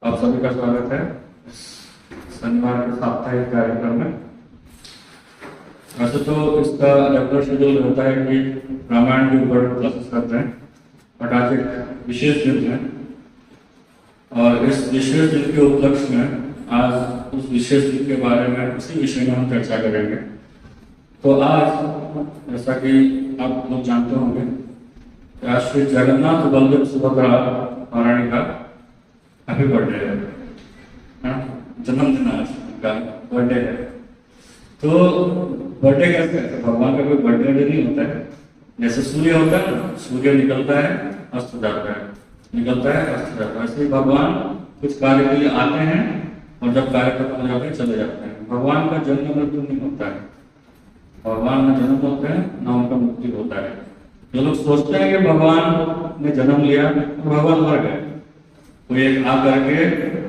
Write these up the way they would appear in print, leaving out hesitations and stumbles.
आप सभी का स्वागत है शनिवार के साप्ताहिक कार्यक्रम में। वैसे तो इसका रेगुलर शेड्यूल होता है कि रामायण के ऊपर क्लासेस करते हैं, बट आज एक विशेष दिन है और इस विशेष दिन के उपलक्ष्य में आज उस विशेष दिन के बारे में उसी विषय में हम चर्चा करेंगे। तो आज जैसा कि आप लोग जानते होंगे, आज श्री जगन्नाथ बलदेव सुभद्रा महारानी का हैप्पी बर्थडे है, जन्मदिन आज का बर्थडे है। तो बर्थडे कैसे है? भगवान का कोई बर्थडे नहीं होता है। जैसे सूर्य होता है ना, सूर्य निकलता है अस्त जाता है, निकलता है अस्त जाता है, ऐसे ही भगवान कुछ कार्य के लिए आते हैं और जब कार्य खत्म हो जाते हैं चले जाते हैं। भगवान का जन्म मृत्यु नहीं होता है, भगवान न जन्म होते हैं न उनका मृत्यु होता है। जो लोग सोचते हैं कि भगवान ने जन्म लिया और भगवान मर गए, कोई एक आ करके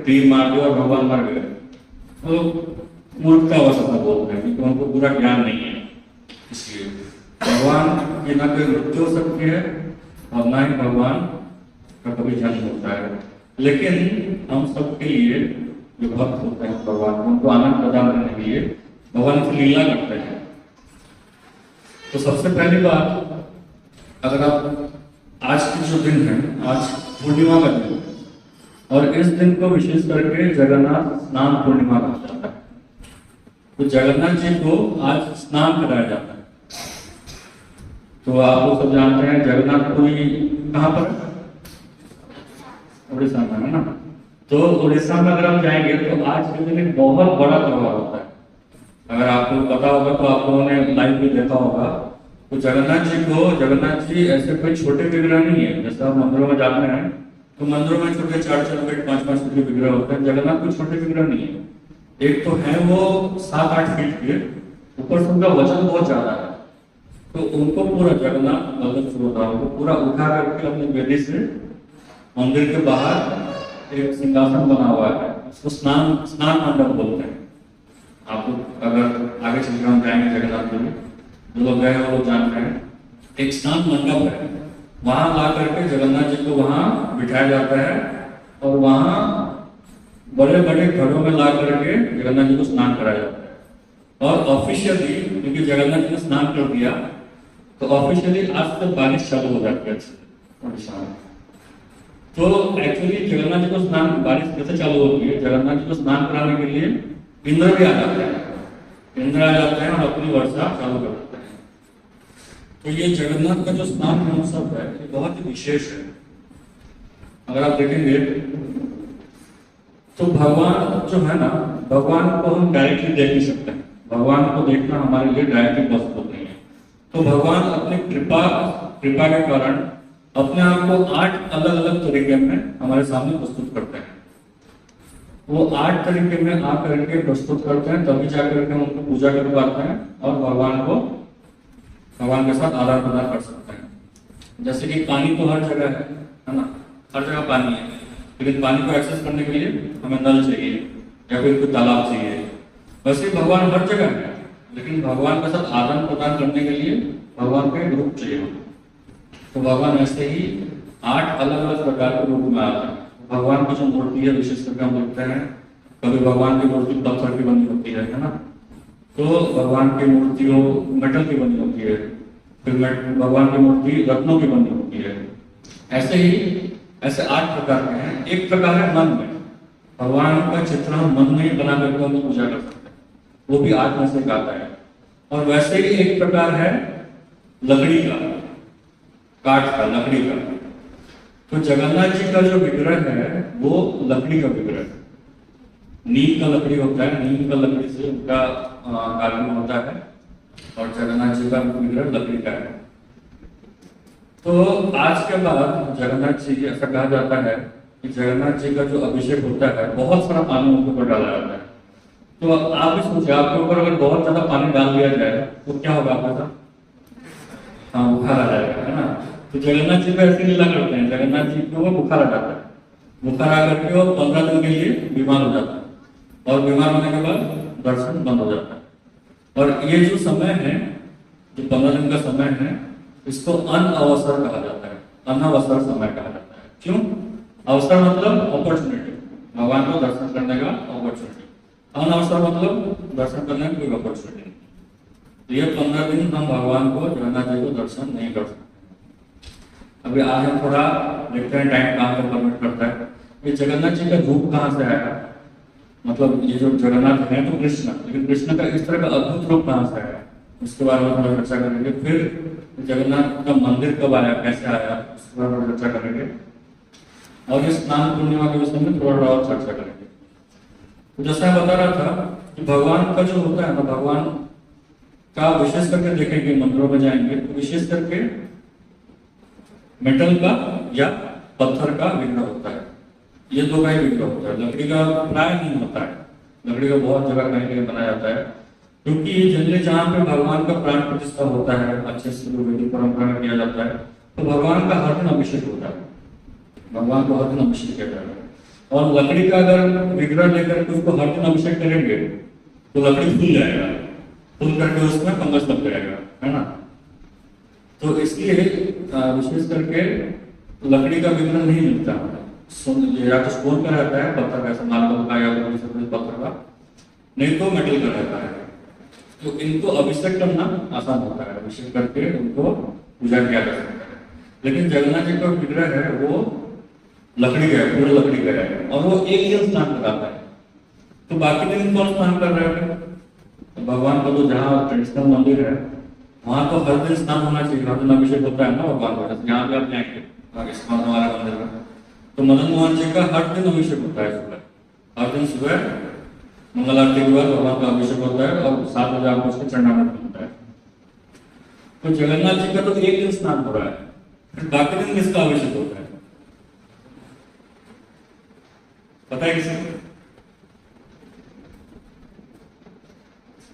तीर मार दिया और भगवान मर गए, तो मूर्खतावश बोलते हैं क्योंकि उनको पूरा ज्ञान नहीं है। इसलिए भगवान की ना कोई मृत्यु हो सकती है और ना ही भगवान का कभी जन्म होता है। लेकिन हम सबके लिए जो भक्त होते हैं भगवान को, उनको आनंद प्रदान करने के लिए भगवान की लीला करते हैं। तो सबसे पहली बात, अगर आप आज की जो दिन है, आज पूर्णिमा का दिन और इस दिन को विशेष करके जगन्नाथ स्नान पूर्णिमा कहा जाता है। तो जगन्नाथ जी को आज स्नान कराया जाता है। तो आप लोग सब जानते हैं जगन्नाथपुरी कहाँ पर है? उड़ीसा में है ना। तो उड़ीसा में अगर हम जाएंगे तो आज के दिन एक बहुत बड़ा त्योहार होता है। अगर आपको पता होगा तो आप लोगों ने लाइव भी देखा होगा। तो जगन्नाथ जी ऐसे कोई छोटे विग्रह नहीं है। जैसे आप मंदिरों में जाते हैं तो मंदिरों में छोटे 4-4 फीट 5-5 फीट के विग्रह होते हैं। जगन्नाथ कोई छोटे विग्रह नहीं है। एक तो है वो 7-8 फीट के, ऊपर से उनका वजन बहुत ज्यादा है। तो उनको पूरा जगन्नाथ बलदेव सुभद्रा को पूरा उठा करके अपनी वेदी से मंदिर के बाहर एक सिंहासन बना हुआ है, उसको स्नान मंडप बोलते हैं। आप लोग अगर आगे चल के हम जाएंगे जगन्नाथपुरी, जो लोग गए हैं वो जानते हैं, एक स्नान मंडप है, वहां ला करके जगन्नाथ जी को वहां बिठाया जाता है और वहां बड़े बड़े घड़ों में ला करके जगन्नाथ जी को स्नान कराया जाता है। और ऑफिशियली क्योंकि जगन्नाथ जी ने स्नान कर दिया तो ऑफिशियली आज से बारिश चालू हो जाती है उड़ीसा में। तो एक्चुअली जगन्नाथ जी को स्नान बारिश कैसे चालू होती है? जगन्नाथ जी को स्नान कराने के लिए इंद्र भी आ जाते हैं, इंद्र आ जाते हैं और अपनी वर्षा चालू कर देते हैं। तो ये जगन्नाथ का जो स्नान महोत्सव है ये बहुत ही विशेष है। अगर आप देखेंगे तो भगवान जो है ना, भगवान को हम डायरेक्टली देख नहीं सकते हैं। भगवान को देखना हमारे लिए डायरेक्टली पॉसिबल नहीं है। तो भगवान अपनी कृपा के कारण अपने आप को 8 अलग अलग तरीके में हमारे सामने प्रस्तुत करते हैं। वो 8 तरीके में आ करके प्रस्तुत करते हैं, तभी जाकर के हम उनको पूजा कर पाते हैं और भगवान के साथ आदान प्रदान कर सकते हैं। जैसे कि पानी तो हर जगह है ना, हर जगह पानी है, लेकिन पानी को एक्सेस करने के लिए हमें नल चाहिए या फिर कोई तालाब चाहिए। वैसे भगवान हर जगह है, लेकिन भगवान के साथ आदान प्रदान करने के लिए भगवान का एक रूप चाहिए। तो भगवान ऐसे ही 8 अलग अलग प्रकार के रूप में आते हैं। भगवान की जो मूर्ति है विशेष करके हम देखते हैं, कभी भगवान की मूर्ति पत्थर की बनी होती है ना, तो भगवान की मूर्तियों मेटल की बनी होती है, फिर भगवान की मूर्ति रत्नों की बनी होती है। ऐसे 8 प्रकार के हैं। एक प्रकार है मन में, भगवान का चित्र हम मन में ही बना करके उनकी पूजा कर सकते हैं, वो भी 8 में से एक आता है। और वैसे ही एक प्रकार है लकड़ी का, काठ का, लकड़ी का। तो जगन्नाथ जी का जो विग्रह है वो लकड़ी का विग्रह है। नीम का लकड़ी होता है, नीम का लकड़ी से उनका कार्य होता है और जगन्नाथ जी का विग्रह लकड़ी का है। तो आज के बाद जगन्नाथ जी, ऐसा कहा जाता है कि जगन्नाथ जी का जो अभिषेक होता है बहुत सारा पानी उनके ऊपर डाला जाता है। तो आप भी सोचिए, आपके ऊपर अगर बहुत ज्यादा पानी डाल दिया जाए तो क्या होगा आपके साथ? हाँ, बुखार आ जाएगा, है ना। तो जगन्नाथ जी को ऐसी लीला करते हैं, जगन्नाथ जी को बुखार आ जाता है, बुखार आ करके वो 15 दिन के लिए बीमार हो जाता है और बीमार होने के बाद दर्शन बंद हो जाता है। और ये जो समय है, जो 15 दिन का समय है, इसको अनअवसर कहा जाता है, अनअवसर समय कहा जाता है। क्यों? अवसर मतलब अपॉर्चुनिटी। भगवान अवसर मतलब दर्शन करने की कोई अपॉर्चुनिटी नहीं। तो ये 15 दिन हम भगवान को, जगन्नाथ जी को दर्शन नहीं कर सकते। अभी आज हम थोड़ा देखते हैं, टाइम कहाँ पर परमिट करता है। ये जगन्नाथ जी का रूप कहाँ से आया, मतलब ये जो जगन्नाथ है तो कृष्ण, लेकिन कृष्ण का इस तरह का अद्भुत रूप कहाँ से आया, उसके बारे में थोड़ा चर्चा करेंगे। फिर जगन्नाथ का मंदिर कब आया, कैसे आया, उसके बारे में चर्चा करेंगे। और ये स्नान पूर्णिमा के विषय में थोड़ा और चर्चा करेंगे। तो जैसा मैं बता रहा था कि भगवान का जो होता है ना, भगवान का विशेष करके देखेंगे, मंदिरों में जाएंगे तो विशेष करके मेटल का या पत्थर का विग्रह होता है। ये दो का ही विग्रह होता है, लकड़ी का प्राय नहीं होता है। लकड़ी का बहुत जगह कहीं कहीं बनाया जाता है, क्योंकि ये जनरली जहाँ पे भगवान का प्राण प्रतिष्ठा होता है, अच्छे से वैदिक परंपरा में किया जाता है, तो भगवान का हर दिन अभिषेक होता है, भगवान को हर दिन अभिषेक किया जाता है। और लकड़ी का अगर विग्रह लेकर के उसको हर दिन अभिषेक करेंगे तो लकड़ी फूल जाएगा, फूल करके उसमें फंगस लग जाएगा, है ना। तो इसलिए विशेष करके लकड़ी का विग्रह नहीं मिलता है, या तो स्टोन का रहता है, पत्थर का, मार्बल का या पत्थर का, नहीं तो मेटल का रहता है। तो इनको अभिषेक करना आसान होता है, अभिषेक करके उनको पूजा किया जा सकता है। लेकिन जगन्नाथ जी का विग्रह है वो लकड़ी का है, पूरा लकड़ी का है, और वो एक दिन स्नान कराता है। तो बाकी दिन कौन स्नान कर रहे हैं? तो भगवान का तो जहाँ ट्रेडिशनल मंदिर है वहां तो हर दिन स्नान होना चाहिए, हर दिन अभिषेक होता है ना भगवान का। यहाँ पे आप जाएंगे इस्कॉन हमारा मंदिर में, तो मदन मोहन जी का हर दिन अभिषेक होता है सुबह, हर दिन सुबह मंगल आरती के बाद भगवान का अभिषेक होता है और 7 बजे आपको उसका चंडामृत मिलता है। तो जगन्नाथ जी का तो एक दिन स्नान हो रहा है, फिर बाकी दिन किसका अभिषेक होता है पता है किसी?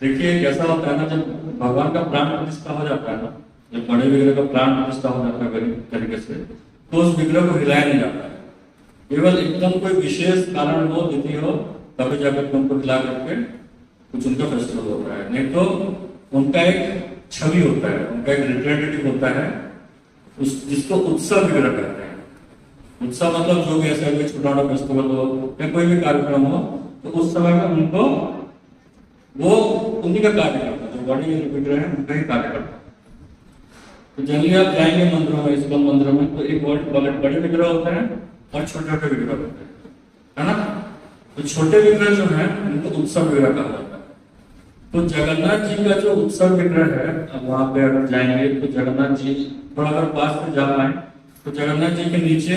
देखिए कैसा होता है ना, जब भगवान का प्राण प्रतिष्ठा हो जाता है ना, जब बड़े विग्रह का प्राण प्रतिष्ठा हो जाता है वैदिक तरीके से, तो उस विग्रह को हिलाया नहीं जाता है। केवल एकदम कोई विशेष कारण हो, तिथि हो, तभी जाकर उनको हिला करके कुछ उनका फेस्टिवल होता है। नहीं तो उनका एक छवि होता है, उनका एक रिप्रेजेंटेटिव होता है, जिसको उत्सव विग्रह कहते हैं। उत्सव मतलब जो भी ऐसा कोई छोटा मोटा फेस्टिवल हो या कोई भी कार्यक्रम हो, तो उस समय में उनको वो उन्हीं का कार्य करता है, जो बड़ी विग्रह है उनका ही कार्य करता है। तो जनरली आप जाएंगे मंदिरों में, इस्कॉन मंदिरों में, तो एक बड़े विग्रह होते हैं और छोटे छोटे विग्रह होते हैं, है ना। तो छोटे विग्रह जो है उनको उत्सव विग्रह कहा जाता है। तो जगन्नाथ जी का जो उत्सव विग्रह है, अब वहां पे अगर जाएंगे तो जगन्नाथ जी थोड़ा अगर पास में जा पाए तो जगन्नाथ जी के नीचे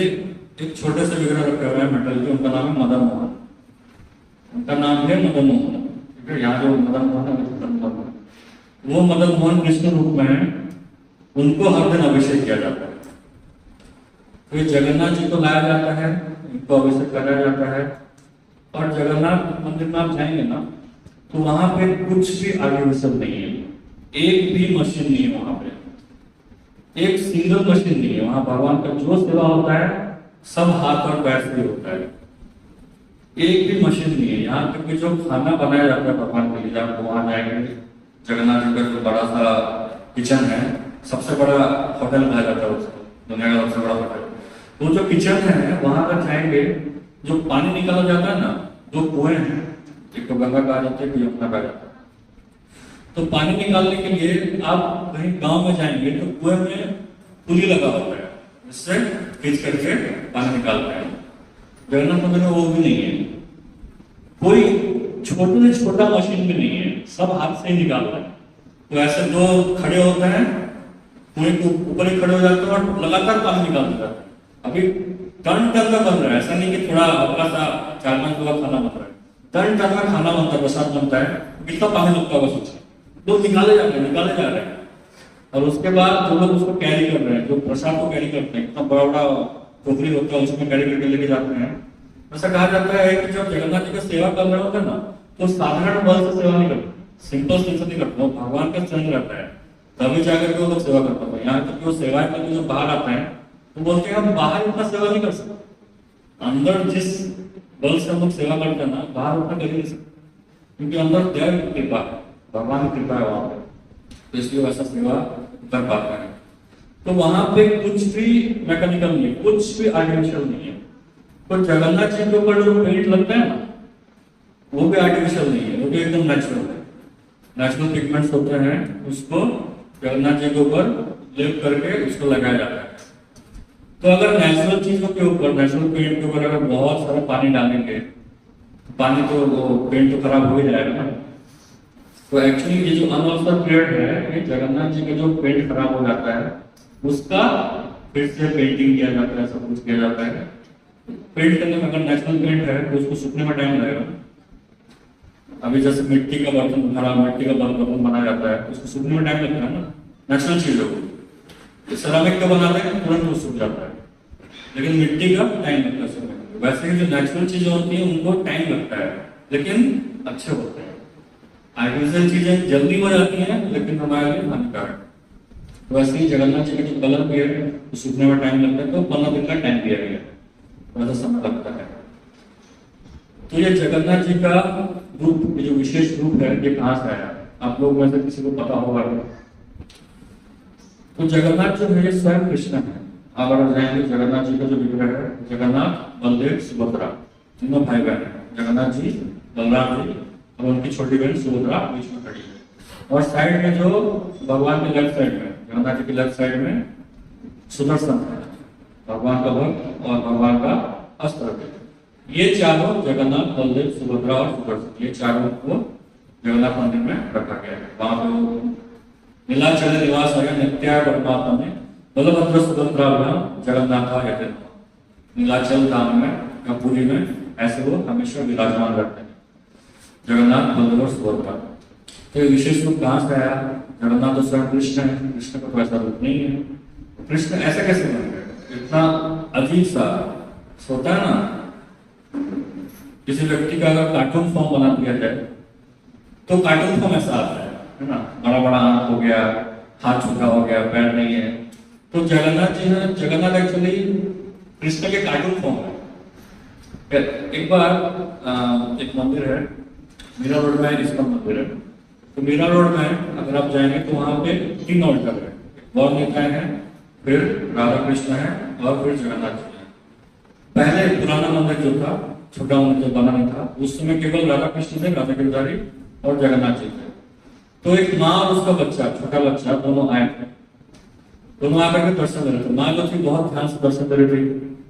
एक छोटे से विग्रह रखे हुए हैं मेटल के, उनका नाम है मदन मोहन। उनका नाम है मदन मोहन, ठीक है। यहाँ जो मदन मोहन है वो मदन मोहन कृष्ण रूप में है, उनको हर दिन अभिषेक किया जाता है। तो जगन्नाथ जी को लाया जाता है, इनको अभिषेक कराया जाता है। और जगन्नाथ मंदिर में आप जाएंगे ना तो वहां पे कुछ भी आर्टिफिशियल नहीं है, एक भी मशीन नहीं है वहां पे, एक सिंगल मशीन नहीं है। वहां भगवान का जो सेवा होता है सब हाथ और पैर से होता है, एक भी मशीन नहीं है। यहाँ तक कि जो खाना बनाया जाता है भगवान के लिए, आप वहां जाएंगे, जगन्नाथ जी का जो बड़ा सा किचन है, सबसे बड़ा होटल कहा जाता है उसको, दुनिया का सबसे बड़ा होटल। वो जो किचन है वहां पर जाएंगे, जो पानी निकाला जाता है ना, 2 कुएं हैं, एक तो गंगा कहा जाता है, यमुना कहा जाता है। तो पानी निकालने के लिए आप कहीं गांव में जाएंगे तो कुएं में पुली लगा होता है, जिससे खींच करके पानी निकालते हैं। जगन्नाथ मंदिर में वो भी नहीं है, कोई छोटे से छोटा मशीन भी नहीं है, सब हाथ से ही निकालता है। तो ऐसे 2 खड़े होते हैं, कुएं के ऊपर ही खड़े हो जाते हैं और लगातार पानी निकालते जाते हैं। अभी टन टन का बन रहा है, ऐसा नहीं कि थोड़ा हल्का सा 4-5 लोग खाना बन रहा है, टन टन का खाना बनता है, प्रसाद बनता है। कितना पानी लगता होगा सोचिए, लोग निकाले जा रहे हैं। और उसके बाद जो लोग उसको कैरी कर रहे हैं, जो प्रसाद को कैरी करते हैं, इतना बड़ा बड़ा टोकरी होता है, उसमें कैरी करके लेके जाते हैं। ऐसा कहा जाता है कि जब जगन्नाथ जी का सेवा कर रहे होते हैं ना, तो साधारण बल से सेवा नहीं करते, सिंपल से नहीं करते, वो भगवान का चंद्र रहता है, तभी जाकर के वो लोग सेवा करते हैं। यहाँ तक कि वो सेवाएं करके जो बाहर आता है तो बोलते हैं हम बाहर इतना सेवा नहीं कर सकते, अंदर जिस बल से हम लोग सेवा करते हैं ना, बाहर उतना कर नहीं सकते, क्योंकि अंदर दैव की कृपा है, भगवान की कृपा है वहां पे, तो इसलिए वैसा सेवा कर पाते हैं। तो वहां पे कुछ भी मैकेनिकल नहीं है, कुछ भी आर्टिफिशियल नहीं है। तो जगन्नाथ जी के ऊपर जो पेंट लगता है ना, वो भी आर्टिफिशियल नहीं है, वो भी एकदम नेचुरल है। नेचुरल पिगमेंट्स होते हैं, उसको जगन्नाथ जी के ऊपर लेप करके उसको लगाया जाता है। तो अगर नेचुरल चीजों के ऊपर, नेचुरल पेंट के ऊपर अगर बहुत सारा पानी डालेंगे, पानी तो वो पेंट तो खराब हो ही जाएगा ना। तो एक्चुअली ये जो अनऑल्टर्ड पीरियड है, ये जगन्नाथ जी का जो पेंट खराब हो जाता है उसका फिर से पेंटिंग किया जाता है, सब कुछ किया जाता है। पेंट करने में अगर नेचुरल पेंट है तो उसको सूखने में टाइम लगेगा। अभी जैसे मिट्टी का बर्तन बर्तन बनाया जाता है, उसको सूखने में टाइम लगता है ना, नेचुरल चीजों को। सेरामिक का बनाते हैं तुरंत वो सूख जाता है, लेकिन मिट्टी का टाइम लगता है सूखने में। वैसे ही जो नेचुरल चीजें होती हैं उनको टाइम लगता है, लेकिन अच्छे होते हैं। आर्टिफिशियल चीजें जल्दी हो जाती हैं लेकिन हमारे लिए हानिकारक। वैसे ही जगन्नाथ जी का जो कलर भी है तो सूखने में टाइम लगता है, तो 15 दिन का टाइम दिया गया है, थोड़ा सा समय लगता है। तो ये जगन्नाथ जी का रूप, ये जो विशेष रूप है, ये कहाँ से आया? आप लोग में से किसी को पता होगा? तो जगन्नाथ जो है ये स्वयं कृष्ण है। आप अगर जाएंगे जगन्नाथ जी का जो विग्रह है, जगन्नाथ, बलदेव, सुभद्रा, तीनों भाई बहन है। जगन्नाथ जी, बलराम जी और उनकी छोटी बहन सुभद्रा बीच में खड़ी है। और साइड में जो भगवान के लेफ्ट साइड में, जगन्नाथ जी के लेफ्ट साइड में सुदर्शन है, भगवान का भक्त और भगवान का अस्त्र है। ये चारों जगन्नाथ, बलदेव, सुभद्रा और सुदर्शन, ये चारों को जगन्नाथ मंदिर में रखा गया है। वहां पे नीलाचल निवास है नित्या परमात्मा में बलभद्र सुभद्रा जगन्नाथ है। नीलाचल धाम में या पुरी में ऐसे वो हमेशा विराजमान रहते हैं, जगन्नाथ, बलदेव और सुभद्रा। तो ये विशेष रूप कहाँ से आया? जगन्नाथ तो स्वयं कृष्ण है, कृष्ण का तो ऐसा रूप नहीं है। कृष्ण ऐसे कैसे बन गए? इतना अजीब सा होता है ना, किसी व्यक्ति का अगर कार्टून फॉर्म बना दिया जाए तो कार्टून फॉर्म ऐसा आता है ना, बड़ा बड़ा आंख हो गया, हाथ छोटा हो गया, पैर नहीं है। तो जगन्नाथ जी है, जगन्नाथ एक्चुअली कृष्ण के कार्टून फॉर्म है। एक बार एक मंदिर है मीरा रोड में, इसका मंदिर है। तो मीरा रोड में अगर आप जाएंगे तो वहां पे 3 ऑल्टर है, गौर निताय है, फिर राधा कृष्ण है और फिर जगन्नाथ जी है। पहले पुराना मंदिर जो था, छोटा मंदिर जो बना नहीं था, उस समय केवल राधा कृष्ण थे, राधा गिरधारी और जगन्नाथ जी थे। तो एक माँ और उसका बच्चा, छोटा बच्चा, दोनों आए थे। दोनों आकर के दर्शन दे रहे थे। माँ जो थी बहुत ध्यान से दर्शन दे रही थी,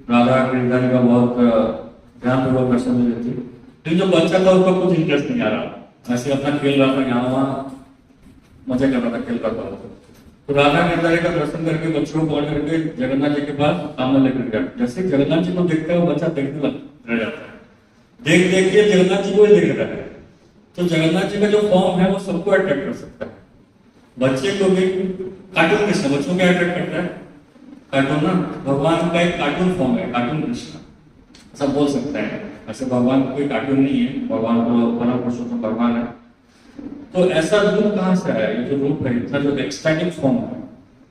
राधा गिरधारी का बहुत ध्यान पूर्वक दर्शन दे रही थी। लेकिन जो बच्चा था उसका कुछ इंटरेस्ट नहीं आ रहा, ऐसे अपना खेल रहा था, यहाँ वहाँ मजे कर रहा था, खेल करता था। तो राधा गिरधारी का दर्शन करके बच्चों को पकड़ करके जगन्नाथ जी के पास सामने लेकर गया। जैसे जगन्नाथ जी को देखता है वो बच्चा देखने रह जाता है, देख देख के जगन्नाथ जी को ही देख रहा है। तो जगन्नाथ जी का जो फॉर्म है वो सबको अट्रैक्ट कर सकता है, बच्चे को भी। कार्टून कृष्ण बच्चों को अट्रैक्ट करता है, कार्टून ना, भगवान का एक कार्टून फॉर्म है, कार्टून कृष्ण सब बोल सकते हैं। ऐसे भगवान का कोई कार्टून नहीं है, भगवान को परम पुरुषोत्तम भगवान है। तो ऐसा रूप कहाँ से आया? ये जो रूप है, इतना जो एक्साइटिंग फॉर्म है,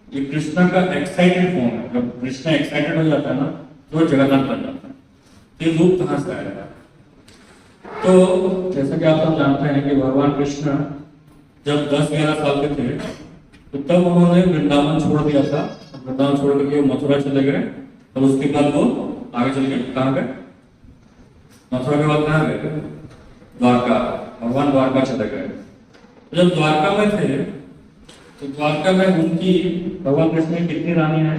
ये कृष्ण का एक्साइटेड फॉर्म है। जब कृष्ण एक्साइटेड हो जाता है ना तो जगन्नाथ बन जाता है। ये रूप कहाँ से आया? तो जैसा कि आप सब जानते हैं कि भगवान कृष्ण जब 10-11 साल के थे तो तब उन्होंने वृंदावन छोड़ दिया था। वृंदावन छोड़ करके मथुरा चले गए और उसके बाद वो आगे चल के कहाँ गए? मथुरा के बाद कहाँ गए? द्वारका। भगवान द्वारका चले गए। जब द्वारका में थे तो द्वारका में उनकी, भगवान कृष्ण की कितनी रानी है?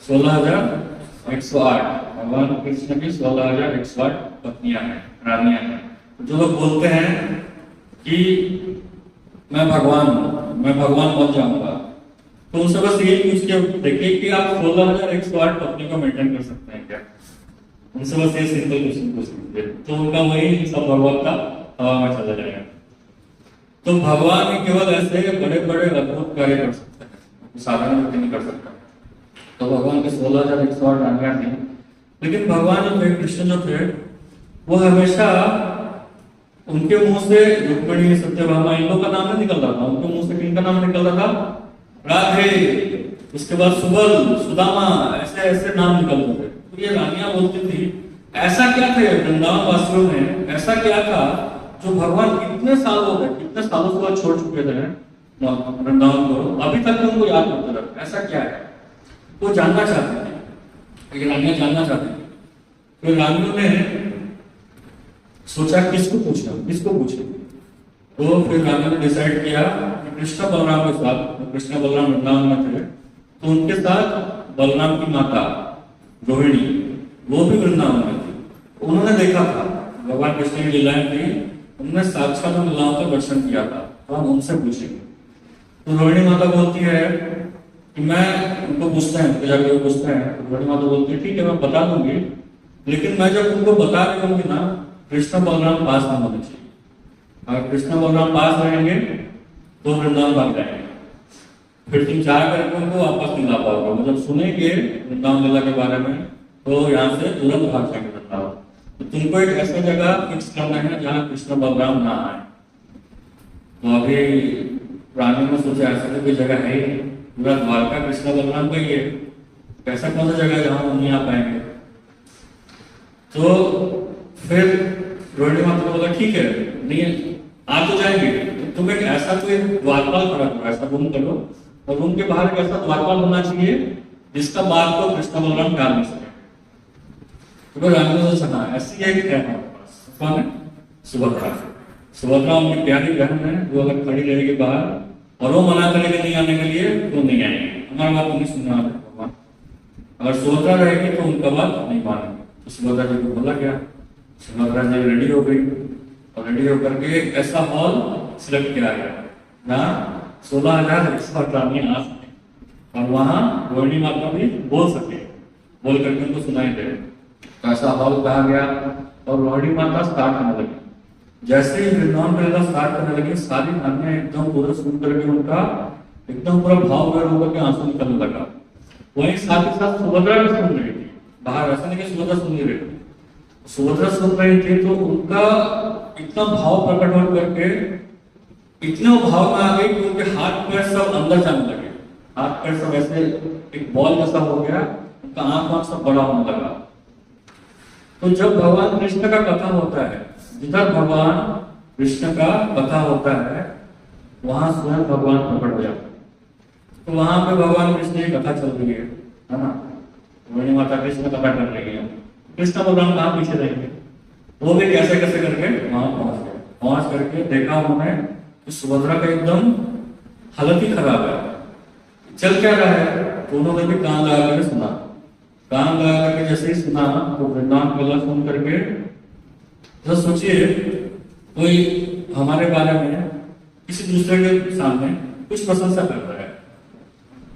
16,108। भगवान कृष्ण की 16,108 पत्नियां हैं, रानियां हैं। जो लोग बोलते हैं कि मैं भगवान बन जाऊंगा, तो उनसे बस ये पूछ के देखिए कि आप 16,108 पत्नी को मेंटेन कर सकते हैं क्या? उनसे बस ये सिंपल क्वेश्चन पूछ लीजिए, तो उनका वही सब भगवान का हवा में चला जाएगा। तो भगवान केवल ऐसे बड़े बड़े अद्भुत कार्य कर सकते हैं, साधारण व्यक्ति नहीं कर सकता। तो भगवान के 16,108 रानियां थी, लेकिन भगवान जो थे, कृष्ण जो थे, वो हमेशा उनके मुंह से रुक्मिणी, सत्यभामा, इन लोगों का नाम नहीं निकल रहा था। उनके मुंह से किनका नाम निकल रहा था? राधे, उसके बाद सुबल, सुदामा, ऐसे ऐसे नाम निकलते थे। तो ये रानियां बोलती थी, ऐसा क्या था वृंदावन वासियों में, ऐसा क्या था जो भगवान कितने सालों से बाद छोड़ चुके थे वृंदावन को, अभी तक उनको याद करते रहे, ऐसा क्या है? वो जानना चाहते थे, लेकिन रानियां जानना चाहती थी। तो रानियों ने सोचा किसको पूछे। तो फिर राजा ने डिसाइड किया कि कृष्ण बलराम के साथ, कृष्ण बलराम वृंदावन में थे, तो उनके साथ बलराम की माता रोहिणी वो भी वृंदावन में थी। उन्होंने देखा था भगवान कृष्ण की लीलाएं थी, उन्होंने साक्षात लीलाओं का दर्शन किया था, तो हम उनसे पूछेंगे। तो रोहिणी माता बोलती है कि मैं उनको पूछते हैं, पूजा के पूछते हैं, तो रोहिणी माता बोलती है ठीक है मैं बता दूंगी, लेकिन मैं जब तुमको बता रही होंगी ना, कृष्ण बलराम पास नहीं होने चाहिए। अगर कृष्ण बलराम पास रहेंगे तो वृंदावन भाग जाएंगे, फिर तुम चाह करके उनको वापस नहीं ला पाओगे। मतलब सुनेंगे वृंदावन लीला के बारे में तो यहाँ से तुरंत भाग जाएंगे वृंदावन। तो तुमको एक ऐसा जगह फिक्स करना है जहाँ कृष्ण बलराम ना आए। तो अभी प्राणी में सोचा ऐसा तो कोई जगह है ही नहीं, पूरा द्वारका कृष्ण बलराम का ही है, ऐसा कौन सा जगह जहाँ हम नहीं आ पाएंगे। तो फिर रोहिणी माता ने बोला ठीक है नहीं आ तो जाएंगे, तो तुम एक ऐसा कोई द्वारपाल खड़ा करो, ऐसा रूम करो, और रूम के बाहर एक ऐसा द्वारपाल होना चाहिए जिसका बात को कृष्ण बलराम डाल नहीं सके। तो राम ने सुना ऐसी एक है हमारे पास, कौन है? सुभद्रा। सुभद्रा उनकी प्यारी बहन है, जो अगर खड़ी रहेगी बाहर और वो मना करेगी नहीं आने के लिए तो नहीं आएंगे, हमारी बात नहीं सुनना भगवान। अगर सुभद्रा रहेगी तो उनका बात नहीं मानेंगे। तो सुभद्रा जी को बोला गया, सुभद्रा जी रेडी हो गई और रेडी होकर के ऐसा हॉल सिलेक्ट किया गया जहाँ 16,118 आ सके और वहां रोहिणी माता भी बोल सके, बोल करके उनको सुनाई दे। तो ऐसा हॉल कहा गया और रोहिणी माता स्टार्ट करने लगी। जैसे ही वृंदावन लीला स्टार्ट करने लगी, सारी अन्य एकदम पूरा सुन करके उनका एकदम पूरा भाव व्यक्त होकर के आंसू निकलने लगा। वहीं साथ ही साथ सुभद्रा भी सुन रही थी, बाहर ऐसा नहीं कि सुभद्रा सुन नहीं रही थी, सुभद्रा सुन रही थी। तो उनका इतना भाव प्रकट हो करके इतने भाव में आ गई कि उनके हाथ पैर सब अंदर जाने लगे, हाथ पैर सब ऐसे एक बॉल जैसा हो गया, उनका आंख सब बड़ा होने लगा। तो जब भगवान कृष्ण का कथा होता है, जिधर भगवान कृष्ण का कथा होता है वहां स्वयं भगवान प्रकट हो जाता है। तो वहां पे भगवान कृष्ण की कथा चल रही है ना, रोहिणी माता कृष्ण कथा कर रही है, कृष्ण बलराम कहाँ पीछे रहेंगे, वो भी कैसे कैसे करके वहां पहुंच गए। पहुंच करके देखा उन्होंने कि सुभद्रा का एकदम हालत ही खराब है, चल क्या रहा है। तो उन्होंने भी कान लगा करके सुना, कान लगा करके जैसे ही सुना तो वृंदावन लीला सुन करके तो सोचिए कोई हमारे बारे में किसी दूसरे के सामने कुछ प्रशंसा कर रहा है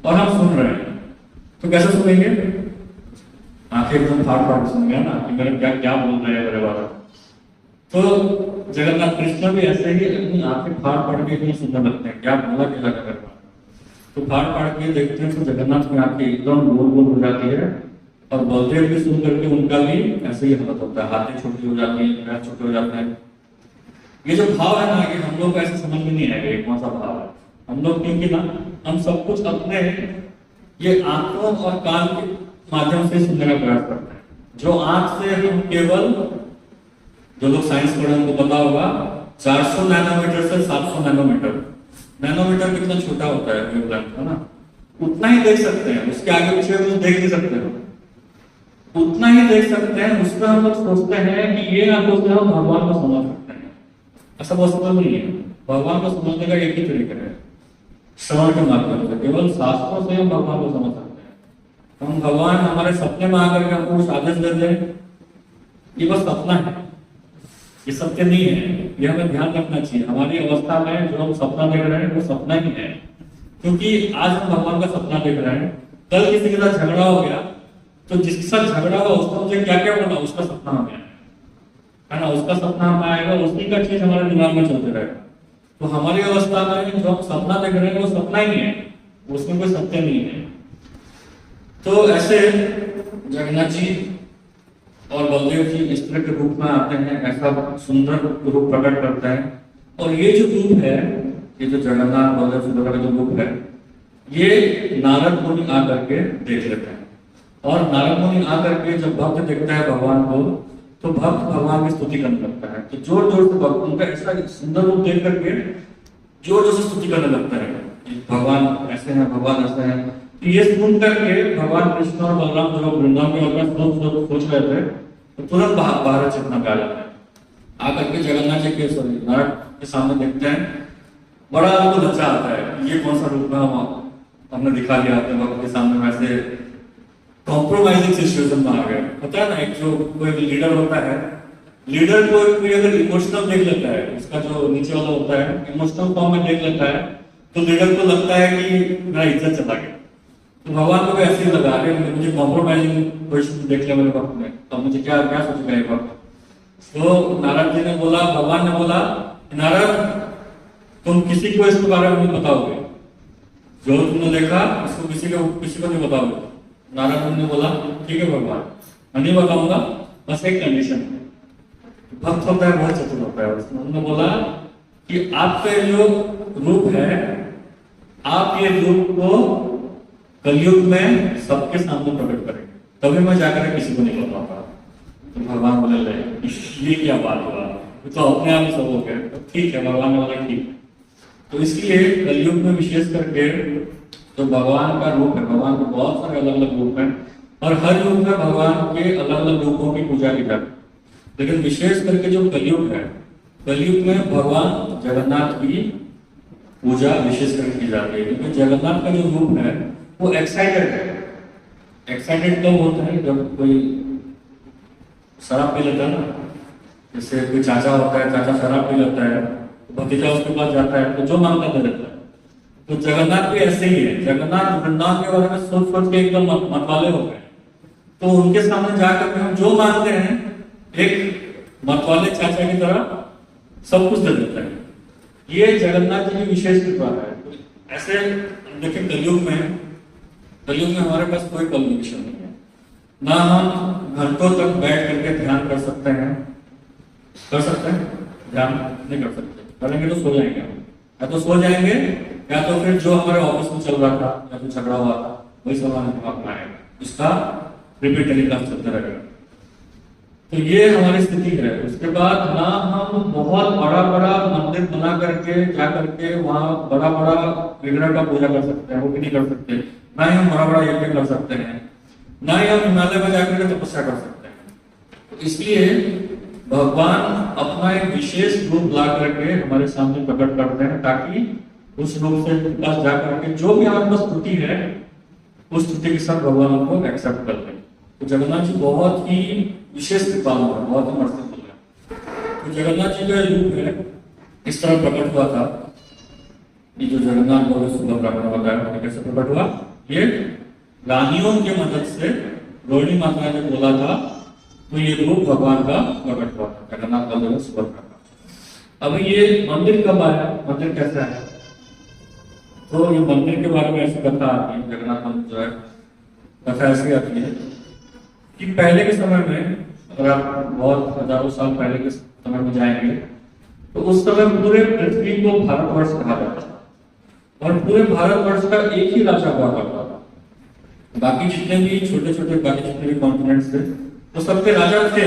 और हम सुन रहे हैं, तो कैसे सुनेंगे? आंखें एकदम फाड़ फाड़ सुनेंगे ना कि मेरे क्या क्या बोल रहे हैं मेरे बारे में। तो जगन्नाथ कृष्ण भी ऐसे ही अपनी आंखें फाड़ फाड़ के इतनी सुंदर लगते हैं, क्या बोला क्या लगा। तो फाड़ फाड़ के देखते हैं तो जगन्नाथ की आंखें एकदम गोल गोल हो जाती है और बलदेव भी सुन करके उनका भी ऐसे ही हालत होता है, हाथें छोटी हो जाती है, पैर छोटे हो जाते हैं। ये जो भाव है ना, ये हम लोग को ऐसे समझ में नहीं आएगा कौन सा भाव है। हम लोग क्योंकि ना हम सब कुछ अपने ये आंखों और कान के माध्यम से सुनने का प्रयास करते हैं। जो आंख से हम केवल, जो लोग साइंस पढ़े उनको पता होगा, 400 नैनोमीटर से 700 नैनोमीटर, नैनोमीटर कितना छोटा होता है वेवलेंथ है ना, उतना ही देख सकते हैं, उसके आगे पीछे कुछ देख नहीं सकते हो, उतना ही देख सकते हैं। उसमें हम लोग सोचते हैं कि ये आंखों से हम भगवान को समझ सकते हैं, ऐसा पॉसिबल नहीं है। भगवान को समझने का एक ही तरीका है, श्रवण के माध्यम से, केवल शास्त्रों से हम भगवान को समझ सकते हैं। हम भगवान हमारे सपने में आकर के हमको कुछ आदेश दे दें, ये बस सपना है, ये सत्य नहीं है। ये हमें ध्यान रखना चाहिए। हमारी अवस्था में जो हम सपना देख रहे हैं वो सपना ही है, क्योंकि आज हम भगवान का सपना देख रहे हैं, कल किसी के साथ झगड़ा हो गया तो जिसके साथ झगड़ा हुआ उसने मुझे क्या क्या बोला, उसका सपना हमें है ना, उसका सपना हमें आएगा, उसी का चीज हमारे दिमाग में चलते रहेगा। तो हमारी अवस्था में जो हम सपना देख रहे हैं वो सपना ही है, उसमें कोई सत्य नहीं है। तो ऐसे जगन्नाथ जी और बलदेव जी इस तरह के रूप में आते हैं, ऐसा सुंदर रूप प्रकट करते हैं। और ये जो रूप है, ये जो जगन्नाथ बलदेव सुभद्रा का जो रूप है, ये नारद मुनि आकर के देख लेते हैं। और नारद मुनि आकर के जब भक्त देखता है भगवान को, तो भक्त भगवान की स्तुति करने लगता है। तो जोर जोर से भक्त उनका ऐसा सुंदर रूप देख करके जोर जोर से स्तुति करने लगता है, भगवान ऐसे हैं, भगवान ऐसे हैं। तो ये सुन करके भगवान कृष्ण और बलराम जो वृंदावन के बारे में सोच रहे थे, तो तुरंत बाहर चेतना में आ जाते हैं। आकर के जगन्नाथ जी के सॉरी नारद के सामने देखते हैं, बड़ा उनको लज्जा आता है, ये कौन सा रूप है हमने दिखा दिया अपने भक्त के सामने। वैसे कॉम्प्रोमाइजिंग सिचुएशन में आ गए। पता है ना, एक जो कोई लीडर होता है, लीडर को कोई अगर इमोशनल देख लेता है, उसका जो नीचे वाला होता है इमोशनल फॉर्म में देख लेता है, तो लीडर को लगता है कि मेरा इज्जत चला गया। तो भगवान को भी ऐसे ही लगा रहे, मुझे कॉम्प्रोमाइजिंग पोजीशन देख लिया मेरे वक्त में, तो मुझे क्या क्या सोचेगा ये वक्त। तो नारद जी ने बोला, भगवान ने बोला, नारद तुम किसी को इसके बारे में नहीं बताओगे, जो तुमने देखा उसको किसी को नहीं बताओगे। नारद ने बोला ठीक है भगवान, मैं नहीं बताऊंगा, बस एक कंडीशन है। भक्त होता है बहुत चतुर होता है, उन्होंने बोला कि आपका जो रूप है, आप ये रूप को कलयुग में सबके सामने प्रकट करेंगे, तभी मैं जाकर किसी को नहीं बताऊंगा। तो भगवान बोले ले, ये क्या बात हुआ, तो अपने आप सब हो गए। तो ठीक है, भगवान ने बोला ठीक है। तो इसलिए कलयुग में विशेष करके तो भगवान का रूप है, भगवान के बहुत सारे अलग अलग रूप हैं, और हर युग में भगवान के अलग अलग रूपों की पूजा की जाती है। लेकिन विशेष करके जो कलयुग है, कलयुग में भगवान जगन्नाथ की पूजा विशेष करके की जाती है, क्योंकि जगन्नाथ का जो रूप है वो एक्साइटेड है। एक्साइटेड कब होता है, जब कोई शराब पी लेता है ना, जैसे कोई चाचा होता है, चाचा शराब पी लेता है, भतीजा उसके पास जाता है तो जो मांगता दे देता है। तो जगन्नाथ भी ऐसे ही है। जगन्नाथ वृंदावन के बारे में सोच सोच के एकदम मतवाले हो गए, तो उनके सामने जाकर के हम जो मांगते हैं एक मतवाले चाचा की तरह सब कुछ दे देता है। ये जगन्नाथ जी की विशेष कृपा है। ऐसे देखिए कलयुग में हमारे पास कोई कम्युनिकेशन नहीं है, ना हम घंटों तक बैठ करके ध्यान कर सकते हैं। कर सकते हैं ध्यान? नहीं कर सकते। करेंगे तो सो जाएंगे, या तो सो जाएंगे या तो फिर जो हमारे ऑफिस में चल रहा था या फिर झगड़ा हुआ था वही सब हमारे दिमाग में आएगा, इसका रिपीट टेलीकास्ट चलता रहेगा। तो ये हमारी स्थिति है। उसके बाद ना हम बहुत बड़ा बड़ा मंदिर बना करके जा करके वहाँ बड़ा बड़ा विग्रह का पूजा कर सकते हैं, वो भी नहीं कर सकते। ना ही हम बड़ा बड़ा यज्ञ कर सकते हैं, ना ही हम हिमालय में जाकर के तपस्या कर सकते हैं। तो इसलिए भगवान अपना एक विशेष रूप ला करके हमारे सामने प्रकट करते हैं, ताकि उस रूप से पास जाकर के जो भी हमारे पास त्रुटि है उस त्रुटि के साथ भगवान हमको एक्सेप्ट करते हैं। तो जगन्नाथ जी बहुत ही विशेष कृपालु है, बहुत ही मर्सीफुल है। तो जगन्नाथ जी का रूप है इस तरह प्रकट हुआ था। ये जो जगन्नाथ बहुत सुंदर प्रकट होता है, कैसे प्रकट हुआ? ये रानियों के मदद से रोहिणी माता ने बोला था, तो ये रूप भगवान का प्रकट हुआ था, जगन्नाथ बलदेव सुभद्रा का। अब ये मंदिर कब आया, मंदिर कैसे आया? तो ये मंदिर के बारे में ऐसी कथा आती है, जगन्नाथ मंदिर जो है कथा ऐसी आती है कि पहले के समय में, अगर आप बहुत हजारों साल पहले के समय में जाएंगे तो उस समय पूरे पृथ्वी को भारतवर्ष कहा जाता था, और पूरे भारतवर्ष का एक ही राजा हुआ करता था। बाकी जितने भी छोटे छोटे बाकी जितने भी कॉन्टिनेंट्स थे तो सबके राजा थे,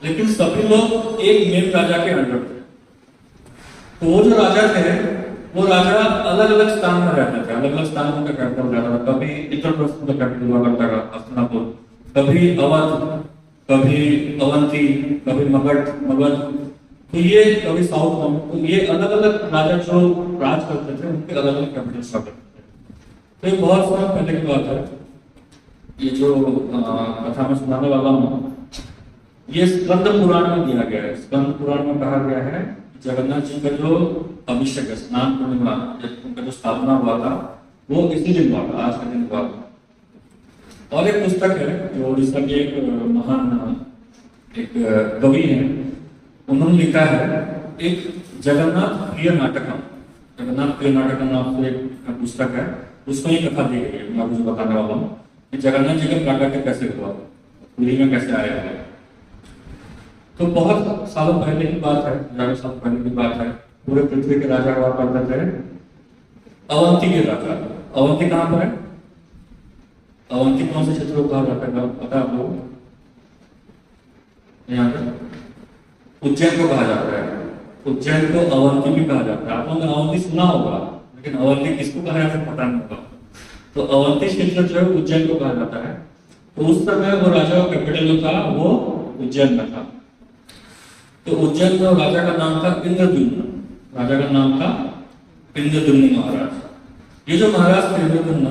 लेकिन सभी लोग एक मेन राजा के अंडर थे। तो वो जो राजा थे वो राजा अलग अलग स्थान में रहते थे, अलग अलग स्थान में कैपिटल रहता था। कभी इंद्रप्रस्थ का कैपिटल हुआ करता था हस्तिनापुर, कभी अवध, कभी अवंती, कभी मगध, तो ये कभी साउथ में। तो ये अलग अलग राजा जो राज करते थे उनके अलग अलग कैपिटल हुआ करते थे। तो ये बहुत समय पहले की बात है। ये जो कथा में सुनाने वाला हूँ ये स्कंद पुराण में दिया गया है। स्कंद पुराण में कहा गया है जगन्नाथ जी का जो अभिषेक है, स्नान पूर्णिमा उनका जो स्थापना हुआ था वो इसी दिन हुआ था, आज के दिन हुआ था। और एक पुस्तक है जो उड़ीसा के एक महान एक कवि है, उन्होंने लिखा है एक जगन्नाथ प्रिय नाटकम। जगन्नाथ प्रिय नाटकम नाम से एक पुस्तक है, उसमें ये कथा दी गई है। मैं आपको बताने वाला हूँ कि जगन्नाथ जी का प्राकट्य कैसे हुआ, पुरी में कैसे आया है। तो बहुत सालों पहले की बात है, 1000 साल पहले की बात है। पूरे पृथ्वी के राजा हुआ करते थे अवंती के राजा। अवंती कहाँ पर है? अवंती कौन से क्षेत्र को कहा जाता है पता है आप लोगों को? यहाँ पे उज्जैन को कहा जाता है। उज्जैन को अवंती भी कहा जाता है। आप लोगों ने अवंती सुना होगा, लेकिन अवंती किसको कहा जाता है पता नहीं होगा। तो अवंती क्षेत्र जो है उज्जैन को कहा जाता है। तो उस समय वो राजा का कैपिटल जो था वो उज्जैन में था। तो उज्जैन में राजा का नाम था इंद्रद्युम्न। राजा का नाम था इंद्रद्युम्न महाराज। ये जो महाराज थे इंद्रद्युम्न,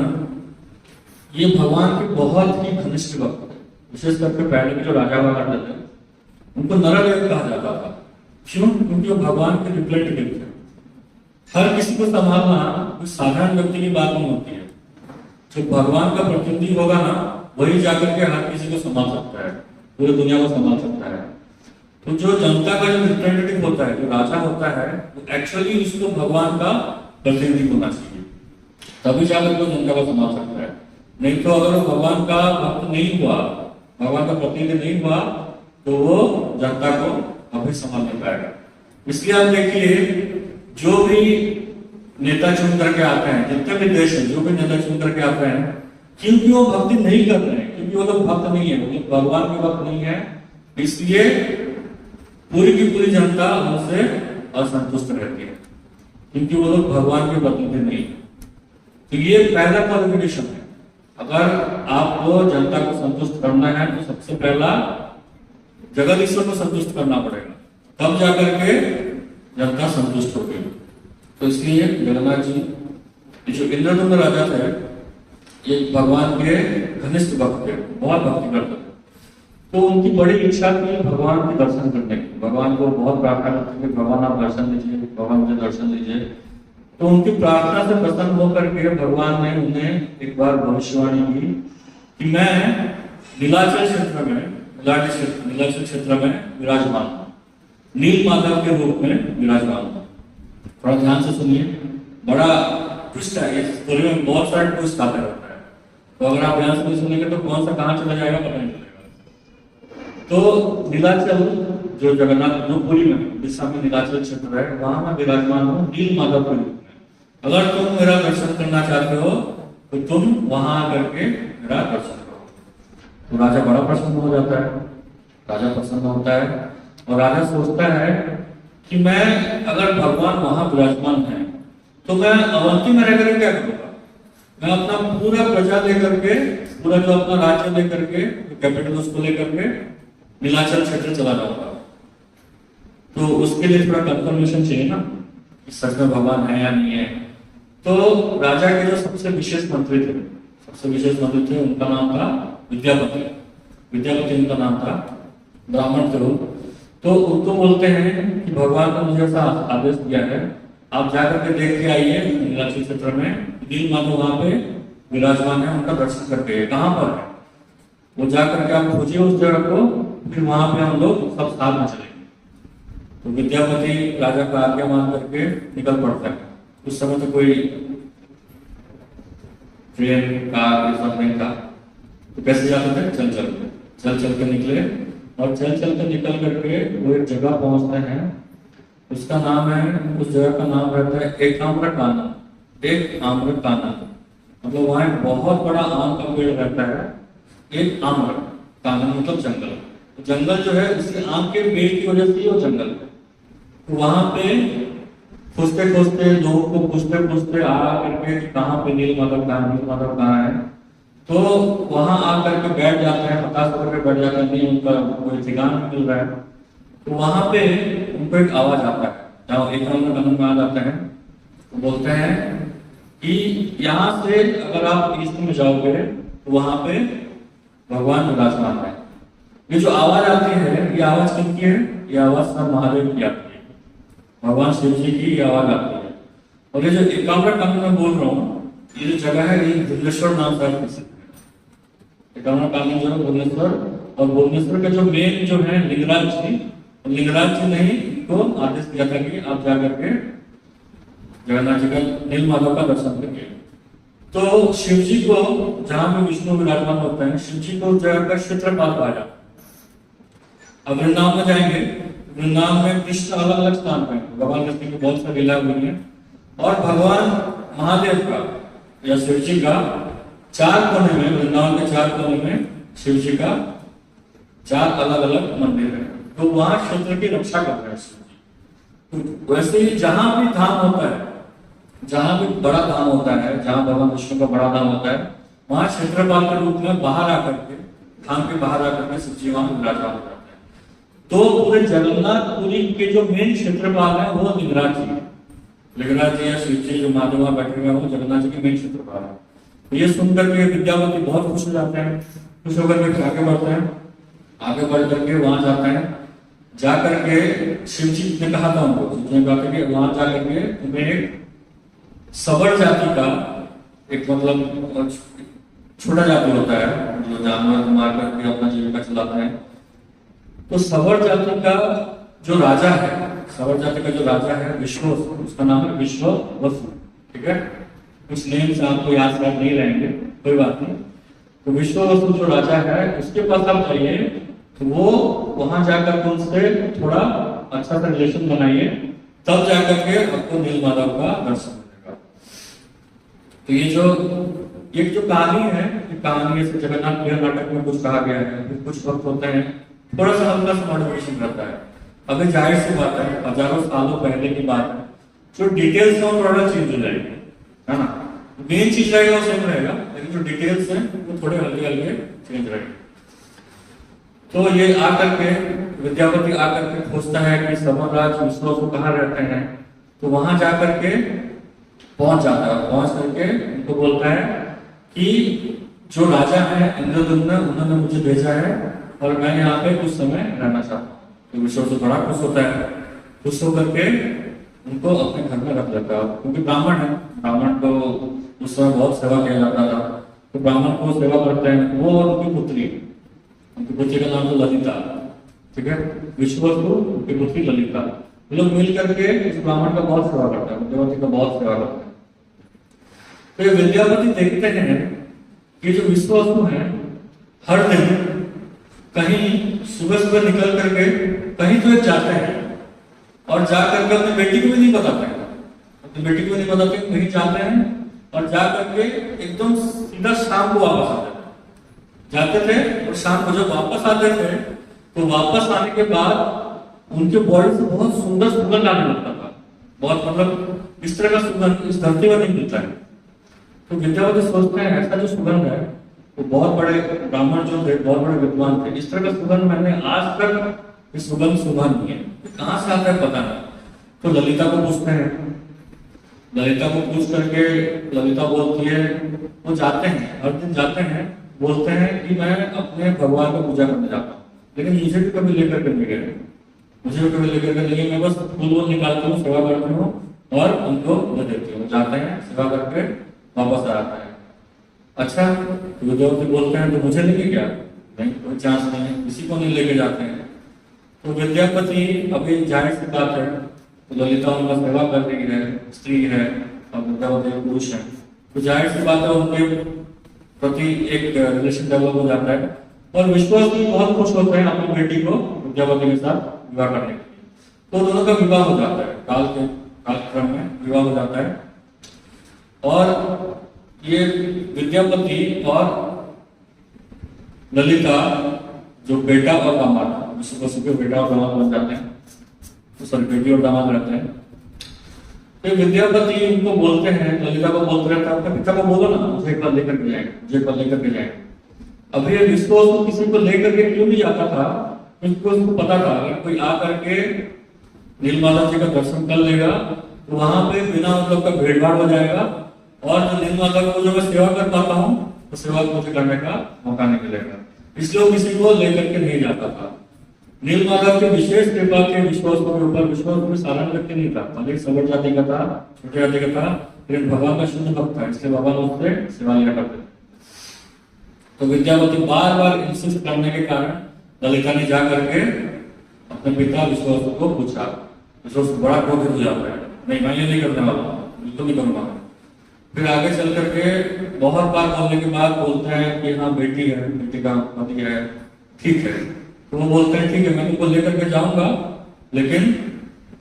ये भगवान के बहुत ही घनिष्ठ भक्त थे। विशेष करके पहले के जो राजा हुआ करते थे उनको नरदेव कहा जाता था। क्यों? क्योंकि वो भगवान के रिप्रेजेंटेटिव थे। हर किसी को संभालना कोई साधारण व्यक्ति की बात नहीं होती है। जो भगवान का प्रतिनिधि होगा ना, वही जाकर के हर किसी को संभाल सकता है, पूरी दुनिया को संभाल सकता है। तो जो जनता का जो रिप्रेजेंटेटिव होता है, जो राजा होता है, वो एक्चुअली उसको भगवान का प्रतिनिधि होना चाहिए, तभी जाकर के जनता को संभाल सकता है। नहीं तो अगर वो भगवान का भक्त नहीं हुआ, भगवान का प्रतिनिधि नहीं हुआ, तो वो जनता को कभी संभाल नहीं पाएगा। इसलिए आप देखिए, जो भी नेता चुन करके आते हैं, जितने भी देश है, जो भी नेता चुन करके आते हैं, क्योंकि वो भक्ति नहीं कर रहे हैं, क्योंकि वो लोग भक्त नहीं है, वो लोग भगवान के भक्त नहीं है, इसलिए पूरी की पूरी जनता उनसे असंतुष्ट रहती है, क्योंकि वो लोग भगवान के प्रतिनिधि नहीं है। तो ये पहला क्वालिफिकेशन है। अगर आपको जनता को संतुष्ट करना है तो सबसे पहला जगदीश्वर को संतुष्ट करना पड़ेगा, तब जाकर के जनता संतुष्ट होगी। तो इसलिए जगन्नाथ जी जो इंद्रद्युम्न राजा थे, ये भगवान के घनिष्ठ भक्त थे, बहुत भक्ति करते थे। तो उनकी बड़ी इच्छा थी भगवान के दर्शन करने की। भगवान को बहुत प्रार्थना करते थे, भगवान आप दर्शन दीजिए, भगवान मुझे दर्शन दीजिए। तो उनकी प्रार्थना से प्रसन्न होकर के भगवान ने उन्हें एक बार भविष्यवाणी की कि मैं नीलाचल क्षेत्र में, नीलाचल क्षेत्र में विराजमान हूँ, नील माधव के रूप में विराजमान हूँ। थोड़ा ध्यान से सुनिए, बड़ा ट्विस्ट है ये स्टोरी में, बहुत सारे ट्विस्ट आते रहता है। तो अगर आप ध्यान से नहीं सुनेंगे तो कौन सा कहाँ चला जाएगा पता नहीं चलेगा। तो नीलाचल जो जगन्नाथपुरी में, उड़ीसा में नीलाचल क्षेत्र है, वहां मैं विराजमान हूँ नील माधव के रूप में। अगर तुम मेरा दर्शन करना चाहते हो तो तुम वहां आकर के मेरा दर्शन करो। तो राजा बड़ा प्रसन्न हो जाता है। राजा प्रसन्न होता है और राजा सोचता है कि मैं अगर भगवान वहां विराजमान है तो मैं अवंती में रहकर क्या करूंगा? मैं अपना पूरा प्रजा लेकर के, पूरा जो अपना राज्य लेकर के, कैपिटल उसको लेकर के नीलाचल क्षेत्र चला जाऊंगा। तो उसके लिए थोड़ा कंफर्मेशन चाहिए ना कि सच में भगवान है या नहीं है। तो राजा के जो सबसे विशेष मंत्री थे, उनका नाम था विद्यापति। विद्यापति उनका नाम था, ब्राह्मण थे वो। तो उनको बोलते हैं कि भगवान ने मुझे ऐसा आदेश दिया है, आप जाकर के देख के आइए नीलाचल क्षेत्र में नील माधव वहां पे विराजमान है, उनका दर्शन करके। कहाँ पर है वो जाकर के आप खोजिए उस जगह को, फिर वहां पे हम लोग सब साथ में चलेंगे। तो विद्यापति राजा का आज्ञा मान करके निकल पड़ता है। उस समय तो कोई ट्रेन कार ये सब नहीं था, तो कैसे जाते थे? चल के निकले, और चल के निकल करके वो एक जगह पहुंचते हैं। उसका नाम है, उस जगह का नाम रहता है एक आम्र कानन। मतलब वहां एक बहुत बड़ा आम का पेड़ रहता है। एक आम्र कानन मतलब जंगल। तो जंगल जो है उसी आम के पेड़ की वजह से वो जंगल है। तो वहां पे खोजते लोगों को पूछते आ करके कहाँ पे नील माधव कहाँ है। तो वहां आकर के बैठ जाते हैं, पता करके बैठ जाते हैं, नहीं उनका कोई ठिकाना नहीं मिल रहा है। तो वहां पे उनको एक आवाज आता है, जहाँ एक में आ जाते हैं। तो बोलते हैं कि यहाँ से अगर आप ईस्ट में जाओगे तो वहां पे भगवान विराजमान है। ये जो आवाज आती है, ये आवाज किनकी है? ये आवाज सब महादेव की आती है, भगवान शिव जी की ये आवाज आती है। और ये जो एकाम्र कानन में बोल रहा हूँ, ये जो जगह है ये भुवनेश्वर नाम से प्रसिद्ध है। एकाम्र कानन जो है भुवनेश्वर, और भुवनेश्वर के जो मेन जो है लिंगराज जी ने ही इनको आदेश दिया था कि आप जाकर के जगन्नाथ जी का नील माधव का दर्शन करिए। तो शिव जी को, जहां पे विष्णु विराजमान होते हैं, शिव जी को उस जगह का क्षेत्रपाल कहा जाता है। अब वृंदावन में जाएंगे, वृंदावन में कृष्ण अलग अलग स्थान पे, भगवान कृष्ण की बहुत सारी लीला हुई है। और भगवान महादेव का या शिव जी का चार कोने में, वृंदावन के चार कोने में शिव जी का चार अलग अलग मंदिर है। तो वहां क्षेत्र की रक्षा कर रहे हैं शिव जी। तो वैसे ही जहां भी धाम होता है, जहां भी बड़ा धाम होता है, जहां भगवान विष्णु का बड़ा धाम होता है, वहां क्षेत्रपाल के रूप में बाहर आकर के, धाम के बाहर आकर के शिव जी वहां विराजमान हो जाते हैं। तो पूरे जगन्नाथपुरी के जो मेन क्षेत्रपाल है वो लिंगराज जी है। लिंगराज जी या शिव जी जो महादेव वहां बैठे हुए हैं वो जगन्नाथ जी के मेन क्षेत्रपाल है। तो ये सुनकर के विद्यापति बहुत खुश हो जाते हैं। खुश होकर के आगे बढ़ते हैं, आगे बढ़ करके वहां जाते हैं। जाकर के शिव जी ने कहा था उनको, शिव जी ने कहा था कि वहां जाकर के तुम्हें एक सवर जाति का एक मतलब छोटा जाति होता है जो जानवर मार करके अपना जीविका चलाता है। तो सवर जाति का जो राजा है, सवर जाति का जो राजा है विश्ववसु, उसका नाम है विश्ववसु। ठीक है, कुछ नेम से आपको याद नहीं रहेंगे, कोई बात नहीं। तो विश्ववसु जो राजा है उसके पास आप जाइए, तो वो वहां जाकर के उनसे थोड़ा अच्छा सा रिलेशन बनाइए, तब जाकर के आपको नीलमाधव का दर्शन मिलेगा। तो ये जो कहानी है, ये कहानी से जगन्नाथ प्रिय नाटक में कुछ कहा गया है। फिर कुछ वक्त होते हैं थोड़ा सा हल्का सा मॉडिफिकेशन रहता है। अभी जाहिर सी बात है, हजारों सालों पहले की बात है, जो डिटेल्स है वो थोड़ा चेंज हो जाएगी, है ना। मेन चीज रहेगा वो सेम रहेगा, लेकिन जो डिटेल्स है वो थोड़े हल्के हल्के चेंज रहेंगे। तो ये आकर के विद्यापति आकर के पूछता है कि समरराज विश्ववसु कहाँ रहते हैं। तो वहां जाकर के पहुंच जाता है, पहुंच करके उनको बोलता है कि जो राजा है इंद्रद्युम्न, उन्होंने मुझे भेजा है और मैं यहाँ पे कुछ समय रहना चाहता हूँ। तो विश्ववसु बड़ा खुश होता है, खुश होकर के उनको अपने घर में रख लेता है। क्योंकि ब्राह्मण है, ब्राह्मण को उस समय बहुत सेवा किया जाता था, तो ब्राह्मण को सेवा करते हैं। वो उनकी पुत्री, उनकी पुत्री का नाम तो ललिता। ठीक है, विश्ववसु उनकी पुत्री ललिता, लोग मिल करके इस ब्राह्मण का बहुत सेवा करते हैं, विद्यापति का बहुत सेवा करते हैं। तो ये विद्यापति देखते हैं कि जो विश्ववसु है हर दिन कहीं सुबह सुबह निकल करके कहीं तो एक जाते हैं और जा करके अपनी बेटी को भी नहीं बताते हैं, अपनी बेटी को भी नहीं बताते, कहीं जाते हैं और जा करके एकदम सीधा शाम को वापस आते थे। जाते थे और शाम को जब वापस आते थे तो वापस आने के बाद उनके बॉडी से बहुत सुंदर सुगंध आने लगता था। बहुत मतलब इस तरह का सुगंध इस धरती में नहीं मिलता है। तो विद्यापति सोचते हैं ऐसा जो सुगंध है, तो बहुत बड़े ब्राह्मण जो थे, बहुत बड़े विद्वान थे, इस तरह का सुगंध मैंने आज तक इस सुगंध सुना नहीं है, कहां से आता है पता नहीं। तो ललिता को पूछते हैं, ललिता को पूछ करके ललिता बोलती है, वो जाते हैं हर दिन जाते हैं, बोलते हैं कि मैं अपने भगवान को पूजा करने जाता हूँ, लेकिन मुझे भी कभी लेकर के नहीं गए, मुझे भी कभी लेकर के नहीं, मैं बस फूल निकालती हूँ, सेवा करती हूँ और उनको दे देती हूँ। जाते हैं, सेवा करके वापस आ जाता है। अच्छा, विद्यापति बोलते हैं तो मुझे लेके क्या? नहीं, कोई चांस नहीं है, किसी को नहीं लेके जाते हैं। तो विद्यापति अभी जाहिर सी बात है, तो ललिता उनका सेवा कर रही है, स्त्री है और विद्यापति पुरुष है, तो जाहिर सी बात है उनके प्रति एक रिलेशन डेवलप हो जाता है। और विश्ववसु बहुत खुश होते हैं अपनी बेटी को विद्यापति के साथ विवाह करने के लिए। तो दोनों का विवाह हो जाता है, कालक्रम में विवाह हो जाता है। और ये विद्यापति और ललिता जो बेटा और दामाद, विश्ववसु के बेटा और दामाद बन जाते हैं, तो सॉरी बेटी और दामाद रहते हैं। तो विद्यापति उनको बोलते हैं, ललिता को बोलते रहता है, अपने पिता को बोलो ना मुझे एक बार लेकर के जाएंगे, मुझे एक बार लेकर के जाएंगे। अभी ये विश्ववसु किसी को लेकर के क्यों नहीं जाता था, क्योंकि उसको पता था अगर कोई आकर के नीलमाधव जी का दर्शन कर लेगा तो वहां पे बिना मतलब का भीड़ भाड़ हो जाएगा, और जो नीलमाधव को जो मैं सेवा कर पाता हूँ तो सेवा मुझे करने का मौका नहीं मिलेगा, इसलिए वो किसी को लेकर के नहीं जाता था। नीलमाधव के विशेष कृपा के विश्ववसु के ऊपर, विश्ववसु में साधारण व्यक्ति नहीं था, भले सवर जाति का था, छोटे जाति का था, लेकिन भगवान का शुद्ध भक्त था, इसलिए भगवान उससे सेवा लिया करते थे। तो विद्यापति बार बार इंसिस्ट करने के कारण ललिता ने जा करके अपने पिता विश्ववसु को पूछा। विश्ववसु बड़ा क्रोधित हो जाता है, नहीं मैं ये नहीं करने वाला हूँ, बिल्कुल नहीं करूंगा। फिर आगे चल करके बहुत बार बोलने के बाद बोलते हैं कि हाँ बेटी है, बेटी का पति है, ठीक है। तो वो बोलते हैं ठीक है मैं तुमको लेकर के जाऊंगा, लेकिन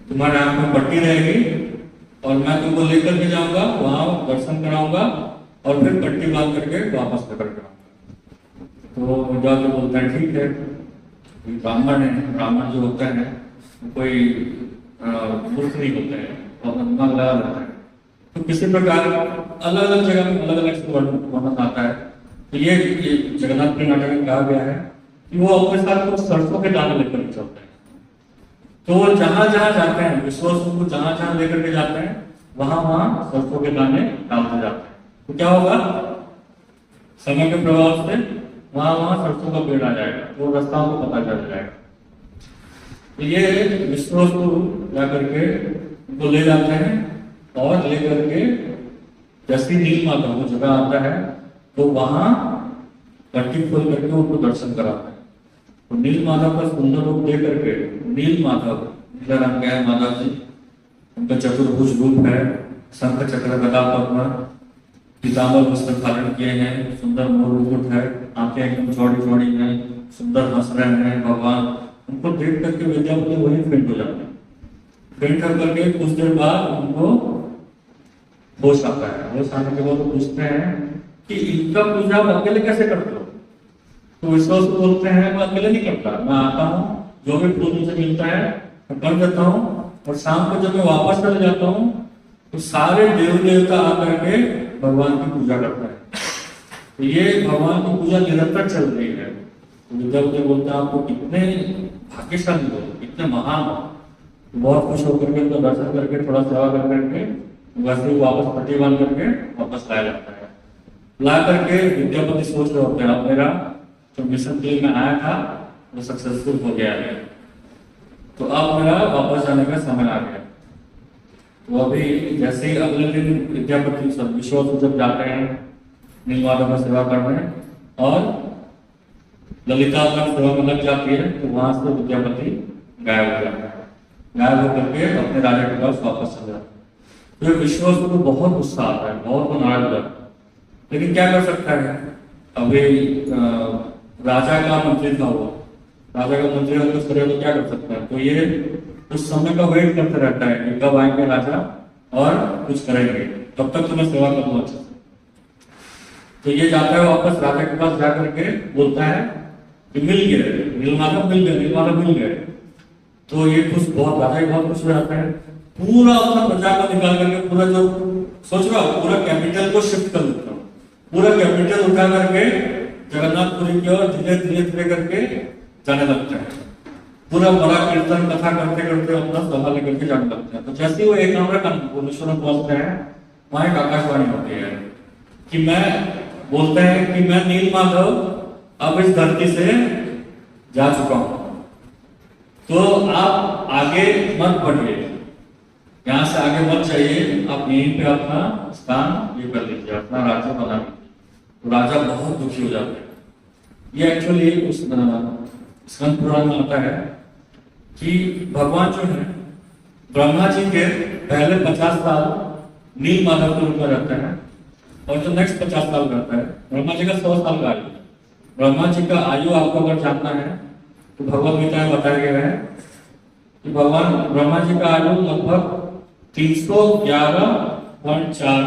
तुम्हारे आंख में पट्टी रहेगी और मैं तुमको लेकर के जाऊंगा, वहां दर्शन कराऊंगा और फिर पट्टी बांध करके वापस लेकर के आऊंगा। तो विद्यापति बोलते हैं ठीक है। ब्राह्मण है, ब्राह्मण जो होता है कोई मूर्ख नहीं होता है, अपना दिमाग लगा रहता है। तो किसी प्रकार अलग अलग जगह में अलग अलग वर्णन आता है। तो ये जगन्नाथ के नाटक में कहा गया है कि वो अपने साथ कुछ सरसों के दाने लेकर चलते हैं। तो वो जहां जहां जाते हैं, विश्वासों को जहां जहां लेकर के जाते हैं, वहां वहां सरसों के दाने डालते जाते हैं। तो क्या होगा, समय के प्रभाव से वहां वहां सरसों का पेड़ आ जाएगा, तो रास्ताओं को पता चल जाएगा। तो ये विश्वास को जाकर के उनको ले जाते हैं और लेकर के जैसी नील माता वो जगह आता है तो वहां पट्टी खोल करके उनको दर्शन कराते हैं। तो नील माता का सुंदर रूप दे करके, नील माता नीला रंग का है माता जी, उनका चतुर्भुज रूप है, शंख चक्र गदा पद्म पीताम्बर वस्त्र धारण किए हैं, सुंदर मोर मुकुट है, आंखें एकदम चौड़ी चौड़ी हैं, सुंदर हंस रहे हैं भगवान। उनको देख करके विद्यापति वही फेंट हो जाते हैं। फेंट होकर के कुछ देर बाद उनको होश आता है। होश आने के बाद वो पूछते हैं कि इनका पूजा आप अकेले कैसे करते हो? तो विश्वास को बोलते हैं मैं अकेले नहीं करता, मैं आता हूँ, जो भी फूल मुझे मिलता है मैं कर देता हूँ, और शाम को जब मैं वापस चले जाता हूँ तो सारे देव देवता आकर के भगवान की पूजा करता है। तो ये भगवान की पूजा निरंतर चल रही है। तो विद्यापति बोलते हैं आपको कितने भाग्यशाली हो, कितने महान हो। तो बहुत खुश होकर के उनको दर्शन करके थोड़ा सेवा कर करके वैसे ही वापस पट्टी बांध करके वापस लाया जाता है। ला करके विद्यापति सोच रहे होते हैं अब मेरा जो मिशन के लिए मैं आया था वो सक्सेसफुल हो गया है, तो अब मेरा वापस जाने का समय आ गया। तो अभी जैसे ही अगले दिन विद्यापति सब विश्वास जब जाते हैं नील माता का सेवा करने और ललिता का सेवा में लग जाती है, तो वहां से विद्यापति गायब हो जाता है। गायब होकर के अपने राजा के पास वापस चले जाते हैं। तो विश्वास को बहुत गुस्सा आता है, बहुत नाराज हो जाता है, लेकिन क्या कर सकता है? अभी राजा का मंत्री था वो, राजा का मंत्री अगर कुछ करे तो क्या कर सकता है? तो ये उस समय का वेट करते रहता है कि कब आएंगे राजा और कुछ करेंगे, तब तक तुम्हें सेवा कर लो अच्छे से। तो ये जाता है वापस राजा के पास जाकर के बोलता है कि मिल गए, नीलमाधव मिल गए, नीलमाधव मिल गए। तो ये खुश, बहुत राजा बहुत खुश हो जाता है। पूरा अपना प्रजा को निकाल करके पूरा जो सोच रहा हूँ पूरा कैपिटल को शिफ्ट कर देता हूँ, पूरा कैपिटल उठा करके जगन्नाथपुरी की ओर धीरे धीरे धीरे करके जाने लगता है। पूरा बड़ा कीर्तन कथा करते करते अपना सभा लेकर के जाने लगते हैं। तो जैसे ही वो एक नंबर का भुवनेश्वर में पहुंचते हैं, वहां एक आकाशवाणी होती है कि मैं बोलते हैं कि मैं नील माधव अब इस धरती से जा चुका हूं, तो आप आगे मत बढ़िए, यहाँ से आगे मत जाइए, आप यहीं पे अपना स्थान ये कर लीजिए, अपना राज्य बना लीजिए। तो राजा बहुत दुखी हो जाते हैं। ये एक्चुअली उस स्कंद पुराण में आता है कि भगवान जो है ब्रह्मा जी के पहले 50 साल नील माधव के रूप में रहते हैं, और जो नेक्स्ट 50 साल रहता है ब्रह्मा जी का 100 साल का आयु। ब्रह्मा जी का आयु आपको अगर जानना है तो भगवद गीता में बताया गया है कि भगवान ब्रह्मा जी का आयु लगभग 311.4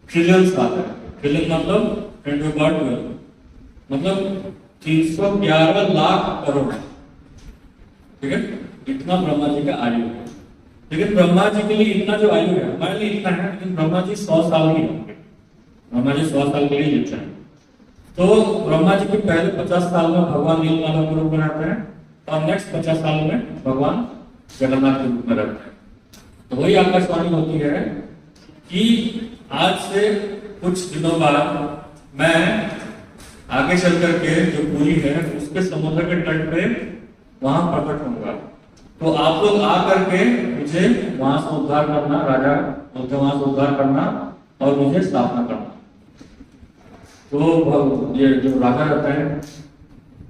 ट्रिलियन साल है। ट्रिलियन मतलब 10^12, मतलब 311 लाख करोड़, ठीक है, इतना ब्रह्मा जी का आयु है। लेकिन ब्रह्मा जी के लिए इतना जो आयु है हमारे लिए इतना है, लेकिन ब्रह्मा जी 100 साल ही होंगे, ब्रह्मा जी 100 साल के लिए जीते हैं। तो ब्रह्मा जी के पहले 50 साल में भगवान नील माधव के रूप में रहते हैं, और नेक्स्ट 50 साल में भगवान जगन्नाथ के रूप में रहते हैं। तो वही आकाशवाणी होती है कि आज से कुछ दिनों बाद मैं आगे चल करके जो पूरी है उसके समुद्र के तट पे वहां प्रकट होऊंगा, तो आप लोग आ करके मुझे वहां से उद्धार करना, राजा बोलते वहां से उद्धार करना और मुझे स्थापना करना। तो ये जो राजा रहता है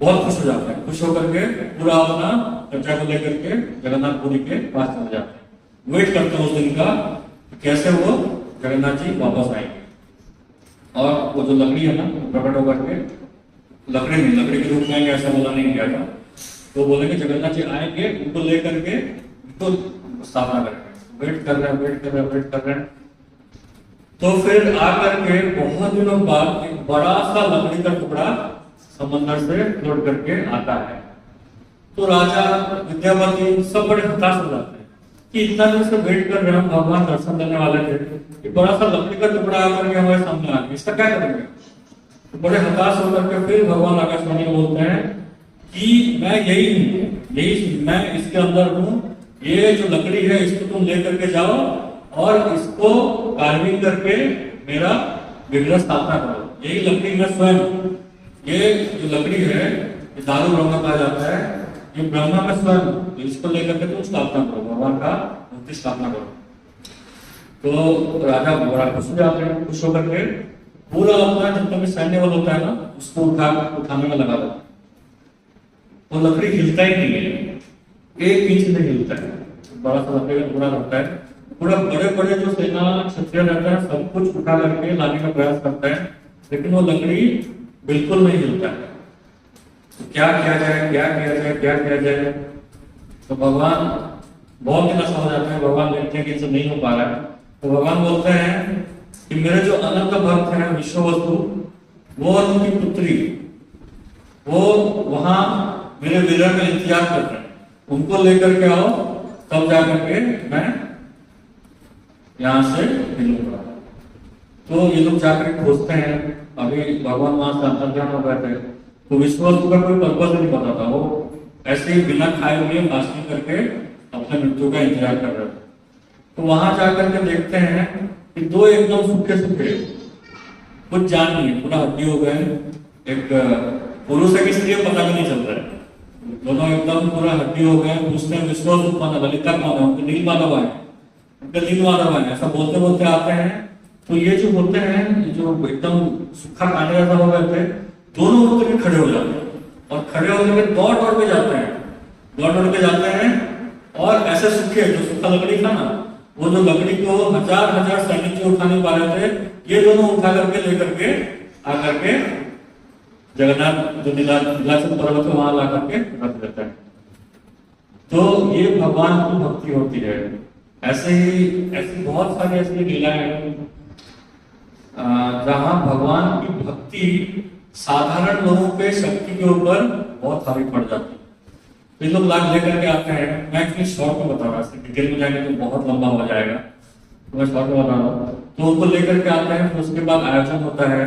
बहुत खुश हो जाता है, खुश होकर के पूरा अपना प्रजा को लेकर के जगन्नाथपुरी के पास चले जाते हैं। वेट करते हैं उस दिन का कैसे वो जगन्नाथ जी वापस आएंगे। और वो जो लकड़ी है ना प्रकट होकर के लकड़ी में, लकड़ी के रूप में ऐसा बोला नहीं गया था, तो बोलेंगे जगन्नाथ जी आएंगे, उनको लेकर के उनको स्थापना करेंगे। वेट कर रहे हैं, वेट कर रहे हैं, वेट कर रहे हैं। तो फिर आकर के बहुत दिनों बाद एक बड़ा सा लकड़ी का टुकड़ा समंदर से फ्लोट करके आता है। तो राजा विद्यापति सब बड़े हताश हो जाते हैं कि इतना दिन से वेट कर रहे हैं, भगवान दर्शन देने वाले थे, कि बड़ा सा लकड़ी का टुकड़ा आकर के हमारे सामने आ गया, इसका क्या करेंगे? तो बड़े हताश होकर के फिर भगवान आकाशवाणी बोलते हैं कि मैं यही हूं, यही मैं इसके अंदर हूं, ये जो लकड़ी है इसको तुम लेकर के जाओ और इसको कार्विंग करके मेरा विग्रह स्थापना करो। यही लकड़ी मैं स्वयं, ये जो लकड़ी है ये दारू ब्रह्म कहा जाता है, ये ब्रह्मा में स्वयं, तो इसको लेकर के तुम स्थापना करो, भगवान का मूर्ति स्थापना करो। तो राजा बड़ा खुश हो जाते हैं, खुश होकर के पूरा अपना जितना भी सैन्य बल होता है ना उसको उठाने में लगा देता है। वो लकड़ी हिलता ही नहीं है, एक इंच नहीं हिलता है, बड़ा सा लकड़ी का पूरा रहता है। पूरा बड़े बड़े जो सेना क्षत्रिय रहता है सब कुछ उठा करके लाने का प्रयास करता है, लेकिन वो लकड़ी बिल्कुल नहीं हिलता है। तो क्या किया जाए, क्या किया जाए, क्या किया जाए? तो भगवान बहुत निराशा हो जाते हैं, भगवान देखते हैं कि इनसे नहीं हो पा रहा है। तो भगवान बोलते हैं कि मेरे जो अनंत भक्त हैं विश्व वस्तु, वो और उनकी पुत्री, वो वहां मेरे विग्रह का इंतजार कर रहे हैं, उनको लेकर के आओ, तब जाकर के मैं यहां से हिलूंगा। तो ये लोग जाकर खोजते हैं, अभी भगवान वहां से अंतर्ध्यान हो गए थे, तो विश्व वस्तु का कोई पर्पस नहीं पता था, वो ऐसे ही बिना खाए हुए फास्टिंग करके अपने मृत्यु का इंतजार कर रहे थे। तो वहां जाकर के देखते हैं कि दो एकदम सूखे सूखे, कुछ जान नहीं है, पूरा हड्डी हो गए, एक पुरुष है कि स्त्री पता भी नहीं चल रहा है, दोनों एकदम पूरा हड्डी हो गए। पूछते हैं विश्व कौन है, ललिता कौन है, उनके नील माधव है, उनके नील माधव है, ऐसा बोलते बोलते आते हैं। तो ये जो होते हैं, जो एकदम सूखा कांटे जैसा हो गए थे, दोनों होकर के खड़े हो जाते हैं और खड़े होकर के दौड़ दौड़ के जाते हैं, दौड़ दौड़ के जाते हैं। और ऐसे सूखे जो सूखा लकड़ी था ना, वो जो लकड़ी को हजार हजार सैनिक जो उठा नहीं पा रहे थे, ये दोनों उठा करके लेकर के आकर के जगन्नाथ जो नीलाचल पर्वत है वहां ला करके रख देते हैं। तो ये भगवान की भक्ति होती है। ऐसे ही ऐसी बहुत सारी ऐसी लीलाएं हैं जहां भगवान की भक्ति साधारण लोगों के शक्ति के ऊपर बहुत हावी पड़ जाती है। तो ये लोग लाभ लेकर के आते हैं। मैं एक्चुअली शॉर्ट में बता रहा हूँ, डिटेल में जाएंगे तो बहुत लंबा हो जाएगा, तो मैं शॉर्ट में बता रहा हूँ। तो उनको लेकर के आते हैं, फिर उसके बाद आयोजन होता है,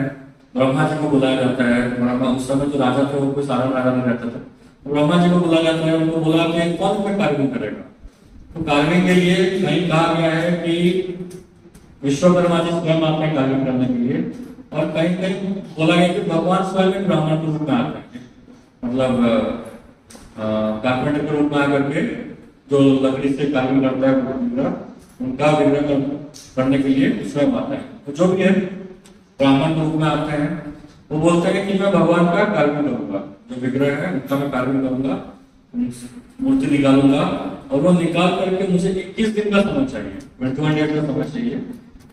ब्रह्मा जी को बुलाया जाता है। ब्रह्मा उस समय जो राजा थे वो कोई साधारण राजा नहीं रहता था, तो ब्रह्मा जी को बुलाया जाता है, उनको बुला के कौन कोई कार्विंग करेगा। तो कार्विंग के लिए कहीं कहा गया है कि विश्वकर्मा जी स्वयं आते हैं कार्विंग करने के लिए, और कहीं कहीं बोला गया कि भगवान स्वयं ब्राह्मण के रूप में आते हैं, मतलब कारपेंटर के रूप में आकर के जो लकड़ी से कार्विंग करता है उनका विग्रह करने के लिए स्वयं आता है। तो जो भी है ब्राह्मण के रूप में आते हैं, वो बोलते हैं कि मैं भगवान का कार्विंग करूंगा, जो विग्रह है उनका मैं कार्विंग करूंगा, मूर्ति निकालूंगा, और वो निकाल करके मुझे 21 दिन का समय चाहिए, 21 डेज का समय चाहिए।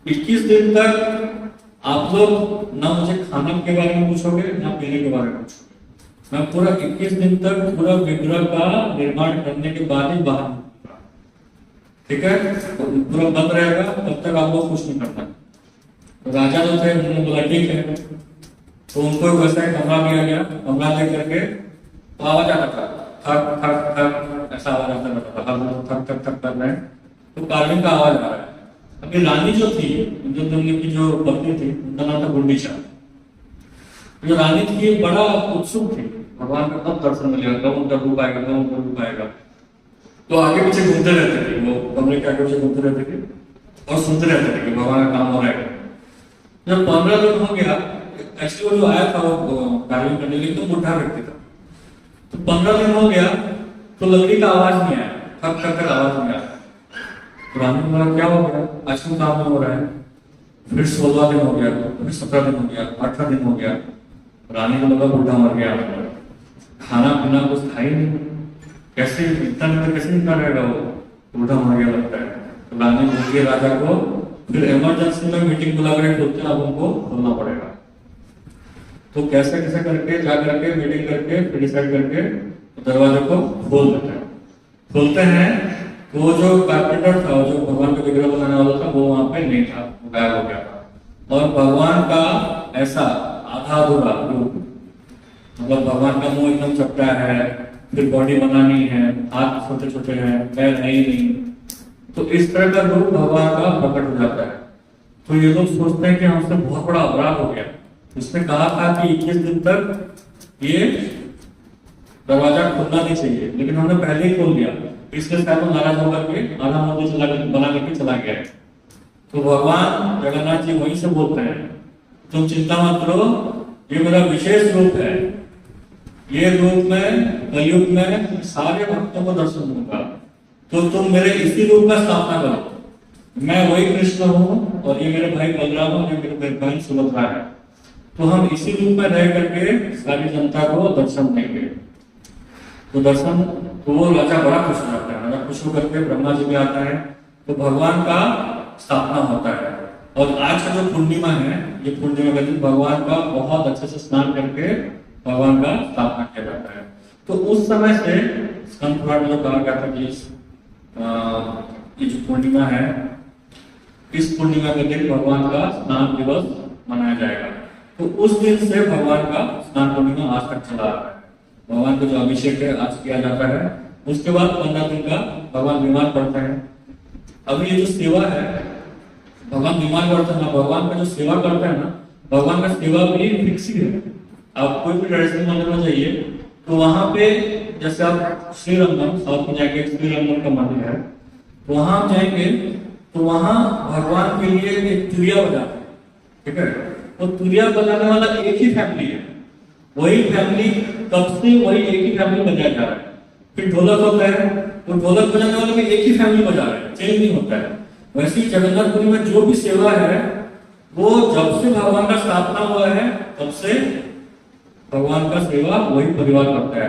21 दिन तक आप लोग ना मुझे खाने के बारे में पूछोगे ना पीने के बारे में पूछोगे, मैं पूरा 21 दिन तक पूरा विग्रह का निर्माण करने के बाद ही बाहर निकलूंगा, ठीक है? पूरा बंद रहेगा, तब तक आप लोग कुछ नहीं करना। तो राजा जो थे उन्होंने बोला ठीक है, तो उनको वैसा ही कमरा दिया गया, कमरा दे करके तो आवाज आता था, थक थक थक ऐसा आवाज आता रहता था, थक थक थक कर रहे हैं, तो कार्विंग का आवाज आ रहा है। अभी रानी जो थी, जो तुमने की जो पत्नी थी, उनका नाम था गुंडीचा। जो रानी थी बड़ा उत्सुक थी, भगवान का कब दर्शन मिलेगा, कब उनका रूप आएगा, कब उनका रूप आएगा। तो आगे पीछे घूमते रहते थे, वो कमरे के आगे पीछे घूमते रहते थे और सुनते रहते थे कि भगवान का काम हो रहा है। जब 15 दिन हो गया, एक्चुअली वो जो आया था वो कार्विंग करने के लिए, तो बुढ़ा व्यक्ति था, तो 15 दिन हो गया तो लकड़ी का आवाज नहीं आया, थक थक कर आवाज नहीं आया। तो रानी ने बोला क्या हो गया, आज क्यों काम नहीं हो रहा है? फिर 16 दिन हो गया, फिर 17 दिन हो गया, 18 दिन हो गया। रानी को लगा बुढ़ा मर गया, खाना पीना कुछ था ही नहीं, कैसे इतना दिन कैसे निकल रहेगा, वो बुढ़ा मर गया लगता है। तो रानी बोल के राजा को फिर इमरजेंसी में मीटिंग बुला कर बोलते हैं अब उनको खोलना पड़ेगा। तो कैसे कैसे करके जा करके मीटिंग करके फिर डिसाइड करके दरवाजे को खोल देते हैं। खोलते हैं तो वो जो कारपेंटर था, जो भगवान का विग्रह बनाने वाला था, वो वहां पे नहीं था, वो गायब हो गया था। और भगवान का ऐसा आधा अधूरा रूप, मतलब भगवान का मुंह एकदम चपटा है, फिर बॉडी बनानी है, हाथ छोटे छोटे हैं, पैर है ही नहीं, तो इस तरह का रूप भगवान का प्रकट हो जाता है। तो ये लोग सोचते हैं कि हमसे बहुत बड़ा अपराध हो गया। उसने कहा था कि 21 दिन तक ये दरवाजा खोलना नहीं चाहिए, लेकिन उन्होंने पहले ही खोल दिया, इसलिए शायद वो नाराज होकर के आधा मंदिर बना करके चला गया। तो भगवान जगन्नाथ जी वहीं से बोलते हैं, तुम चिंता मत करो, ये मेरा विशेष रूप है, ये रूप में कलयुग में सारे भक्तों को दर्शन दूंगा, तो तुम मेरे इसी रूप का स्थापना करो। मैं वही कृष्ण हूँ और ये मेरे भाई बलराम और ये मेरे बहन सुभद्रा है, तो हम इसी रूप में रह करके सारी जनता को दर्शन देंगे। तो दर्शन तो वो राजा बड़ा खुश हो जाता है, राजा खुश होकर के ब्रह्मा जी में आता है, तो भगवान का स्थापना होता है। और आज का जो पूर्णिमा है, ये पूर्णिमा का दिन भगवान का बहुत अच्छे से स्नान करके भगवान का स्थापना किया जाता है। तो उस समय से स्कंद पुराण में कहा गया था कि ये जो पूर्णिमा है, इस पूर्णिमा के दिन भगवान का स्नान दिवस मनाया जाएगा। तो उस दिन से भगवान का स्नान पूर्णिमा आज तक चला आ रहा है। भगवान को जो अभिषेक है आज किया जाता है, उसके बाद 15 दिन का भगवान बीमार पड़ते हैं। अभी ये जो सेवा है, भगवान बीमार पड़ते हैं ना, भगवान का जो सेवा करते हैं ना, भगवान का सेवा भी फिक्स ही है। आप कोई भी ट्रेडिशनल मंदिर में जाइए तो वहां पे, जैसे आप श्रीरंगम साउथ में जाएंगे, श्रीरंगम का मंदिर है, तो वहां आप जाएंगे तो वहां भगवान के लिए एक तुरिया बजाते हैं, ठीक है। वो तुरिया बजाने वाला एक ही फैमिली है, वही फैमिली तब से वही एक ही फैमिली बजाया जा रहा है। फिर ढोलक होता है, वो ढोलक बजाने वाले भी एक ही फैमिली बजा रहे हैं, चेंज नहीं होता है। वैसे ही जगन्नाथपुरी में जो भी सेवा है, वो जब से भगवान का स्थापना हुआ है तब से भगवान का सेवा वही परिवार करता है।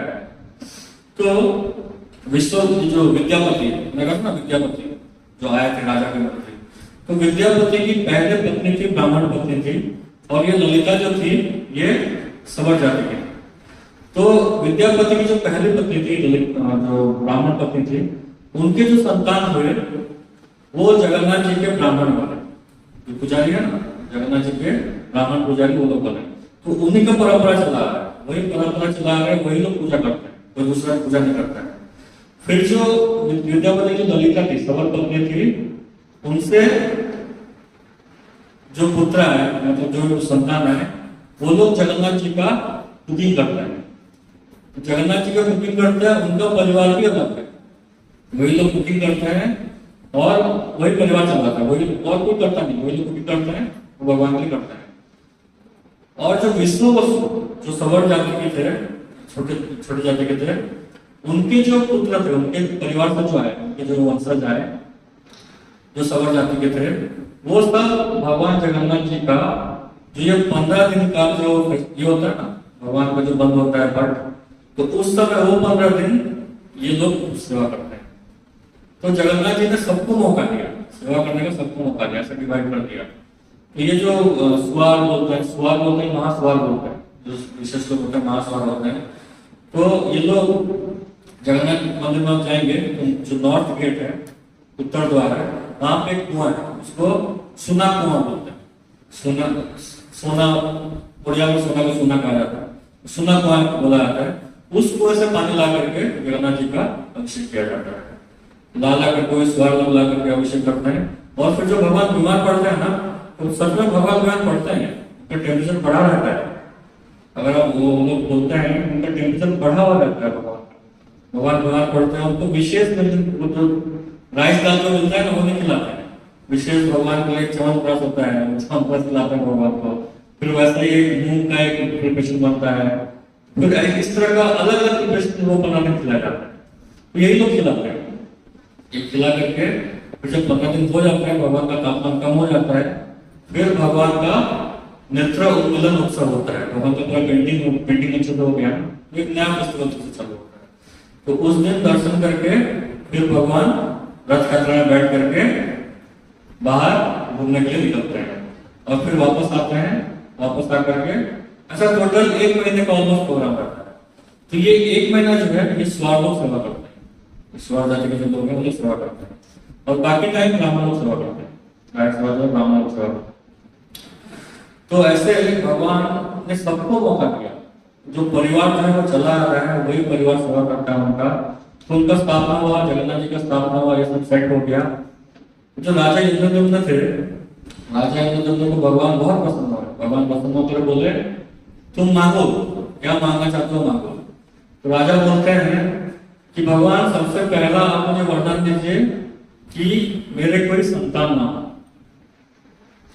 तो विश्व जो विद्यापति, मैं कहता ना विद्यापति जो आए थे राजा के मंत्री, तो विद्यापति की पहले पत्नी थी ब्राह्मण पत्नी थी, और ये ललिता जो थी ये सवर जाति की। तो विद्यापति की जो पहली पत्नी थी, जो ब्राह्मण पत्नी थी, उनके जो संतान हुए वो जगन्नाथ जी के ब्राह्मण बने, जो पुजारी है ना, जगन्नाथ जी के ब्राह्मण पुजारी वो लोग बने। तो उन्हीं का परंपरा चला आ रहा है, वही परंपरा चला आ रहा है, वही लोग पूजा करते हैं, कोई दूसरा पूजा नहीं करता है। फिर जो विद्यापति की ललिता थी, सवर पत्नी थी, उनसे जो पुत्र है, मतलब जो संतान है, वो लोग जगन्नाथ जी का कुकिंग करते हैं। जगन्नाथ जी का कुकिंग करते हैं, उनका परिवार भी अलग है, वही लोग कुकिंग करते हैं और वही परिवार चलाता है, वही और कोई करता नहीं, वही लोग कुकिंग करते हैं, वो भगवान के लिए करते हैं। और जो विश्व वसु जो सवर जाति के थे, छोटे छोटे जाति के थे, उनके जो पुत्र थे, उनके परिवार से जो आए, उनके जो वंशज आए, जो सवर जाति के थे, वो सब भगवान जगन्नाथ जी का जो ये 15 दिन का जो ये होता है ना, भगवान का जो बंद होता है पट, तो उस समय वो 15 दिन ये लोग सेवा करते हैं। तो जगन्नाथ जी ने सबको मौका दिया, सेवा करने का सबको मौका दिया, ऐसा डिवाइड कर दिया। तो ये जो सुवार बोलते हैं, महासुवार बोलते हैं, जो विशेष लोग होते हैं महासुवार होते हैं। तो ये लोग जगन्नाथ मंदिर में जाएंगे तो जो नॉर्थ गेट है, उत्तर द्वार है, वहां पे एक कुआं है, उसको सुना कुआं बोलते हैं। सोना उड़िया में सोना को सुना कहा जाता है, सुना कुआं बोला जाता है। उस कुएं से पानी ला करके जगन्नाथ जी का अभिषेक किया जाता है, ला करके स्वार लोग ला करके अभिषेक करते हैं। और फिर जो भगवान बीमार पड़ते हैं ना, तो सच में भगवान बीमार पड़ते हैं, उनका टेम्परेचर बढ़ा रहता है। अगर आप वो लोग बोलते हैं उनका टेम्परेचर बढ़ा हुआ रहता है, भगवान बीमार पड़ते हैं, उनको विशेष राइस दाल जो मिलता है ना, वो नहीं खिलाते हैं। विशेष भगवान के लिए च्यवनप्राश होता है, च्यवनप्राश खिलाते हैं भगवान को। फिर वैसे ही मूंग का एक प्रिपरेशन बनता है, फिर इस तरह का अलग अलग प्रिपरेशन वो बनाने खिलाया जाता है। तो यही लोग खिलाते हैं, ये खिला करके फिर जब 15 दिन हो जाता है, भगवान का तापमान कम हो जाता है, फिर भगवान का नेत्र उन्मूलन उत्सव होता है। भगवान का पूरा पेंटिंग अच्छे से हो गया, एक नया फेस्टिवल से चालू होता है। तो उस दिन दर्शन करके फिर भगवान रथ यात्रा में बैठ करके बाहर घूमने के लिए निकलते हैं और फिर वापस आते हैं। वापस आकर के ऐसा टोटल 1 महीने का ऑलमोस्ट प्रोग्राम रहता है। तो ये 1 महीना जो है ये स्वार लोग सेवा करते हैं, स्वार जाति के जो लोग हैं वो सेवा करते हैं, और बाकी टाइम ब्राह्मण लोग सेवा करते हैं, ब्राह्मण लोग सेवा करते हैं। तो ऐसे भगवान ने सबको मौका दिया, जो परिवार जो है वो चला आ रहा है, वही परिवार सेवा करता है उनका। तो उनका स्थापना हुआ, जगन्नाथ जी का स्थापना हुआ, ये सब सेट हो गया। जो राजा इंद्रदम्न थे, राजा इंद्रदम्न को भगवान बहुत पसंद हुए। भगवान पसंद होकर बोले तुम मांगो, क्या मांगना चाहते हो मांगो। तो राजा बोलते हैं कि भगवान सबसे पहला आप मुझे वरदान दीजिए कि मेरे कोई संतान ना हो।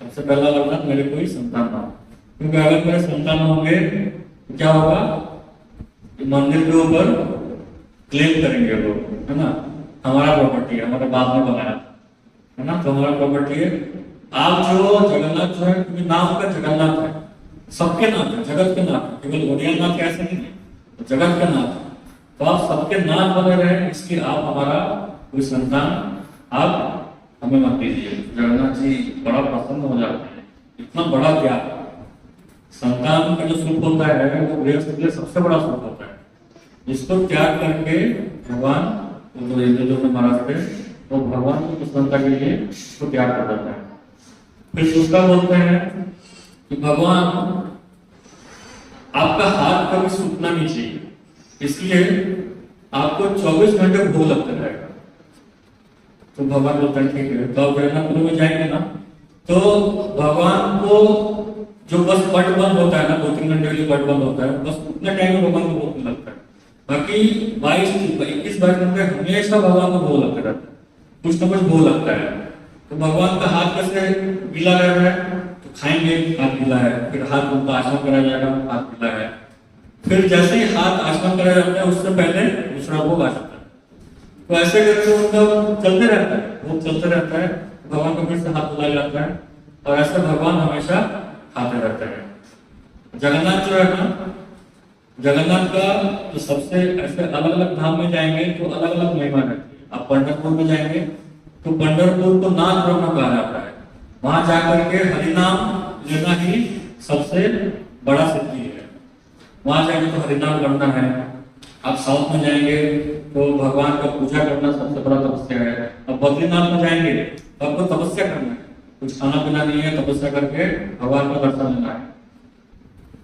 सबसे पहला वरदान मेरे कोई संतान ना हो, क्योंकि अगर मेरे संतान होंगे तो क्या होगा कि मंदिर के ऊपर क्लेम करेंगे लोग, है ना, हमारा प्रॉपर्टी है, हमारे बाप ने बनाया है ना, तो हमारा प्रॉपर्टी है। आप जो जगन्नाथ जो है, क्योंकि नाम का जगन्नाथ है, सबके नाथ है, जगत के नाथ है, केवल ओडिया नाथ ऐसे नहीं है, तो जगत के नाथ है। तो आप सबके नाथ बने रहे, इसलिए आप हमारा कोई संतान आप हमें मत दीजिए। जगन्नाथ जी बड़ा प्रसन्न हो जाते हैं, इतना बड़ा त्याग। संतान का जो सुख होता है वो गृहस्थ के लिए सबसे बड़ा सुख होता है, जिसको त्याग करके भगवान जो इंद्रदेव महाराज थे वो भगवान की प्रसन्नता के लिए उसको त्याग कर देता है। फिर दूसरा बोलते हैं कि भगवान आपका हाथ कभी सूखना नहीं चाहिए, इसलिए आपको 24 घंटे भूख लगता रहेगा। तो भगवान बोलते हैं ठीक है, तो आप जगन्नाथपुरी में जाएंगे ना, तो भगवान को जो बस पट बंद होता है ना, 2-3 घंटे के लिए पट बंद होता है, बस उतने टाइम में भगवान को भूख नहीं लगता है। बाकी 21-22 घंटे हमेशा भगवान को भूख लगता रहता है, कुछ ना कुछ भूख लगता है। तो भगवान का हाथ कैसे गीला रह रहा है, तो खाएंगे हाथ गीला है, फिर हाथ उनका आचमन कराया जाएगा, हाथ गीला है, फिर जैसे ही हाथ आचमन कराया जाता है उससे पहले दूसरा भोग आ जाता है। तो ऐसे करके उनका चलते रहता है, भोग चलते रहता है, भगवान को फिर से हाथ धुलाया जाता है, और ऐसे भगवान हमेशा खाते रहते हैं। जगन्नाथ जो है ना, जगन्नाथ का तो सबसे ऐसे अलग अलग धाम में जाएंगे तो अलग अलग महिमा रहती है। आप पंढरपुर में जाएंगे तो पंढरपुर को नाथ ब्रह्म कहा जाता है, वहां जाकर के हरिनाम लेना ही सबसे बड़ा सिद्धि है। वहां जाएंगे तो हरिनाम करना है। आप साउथ में जाएंगे तो भगवान का पूजा करना सबसे बड़ा तपस्या है। अब बद्रीनाथ में जाएंगे तो आपको तपस्या करना है, कुछ खाना पीना नहीं है, तपस्या करके भगवान का दर्शन लेना है।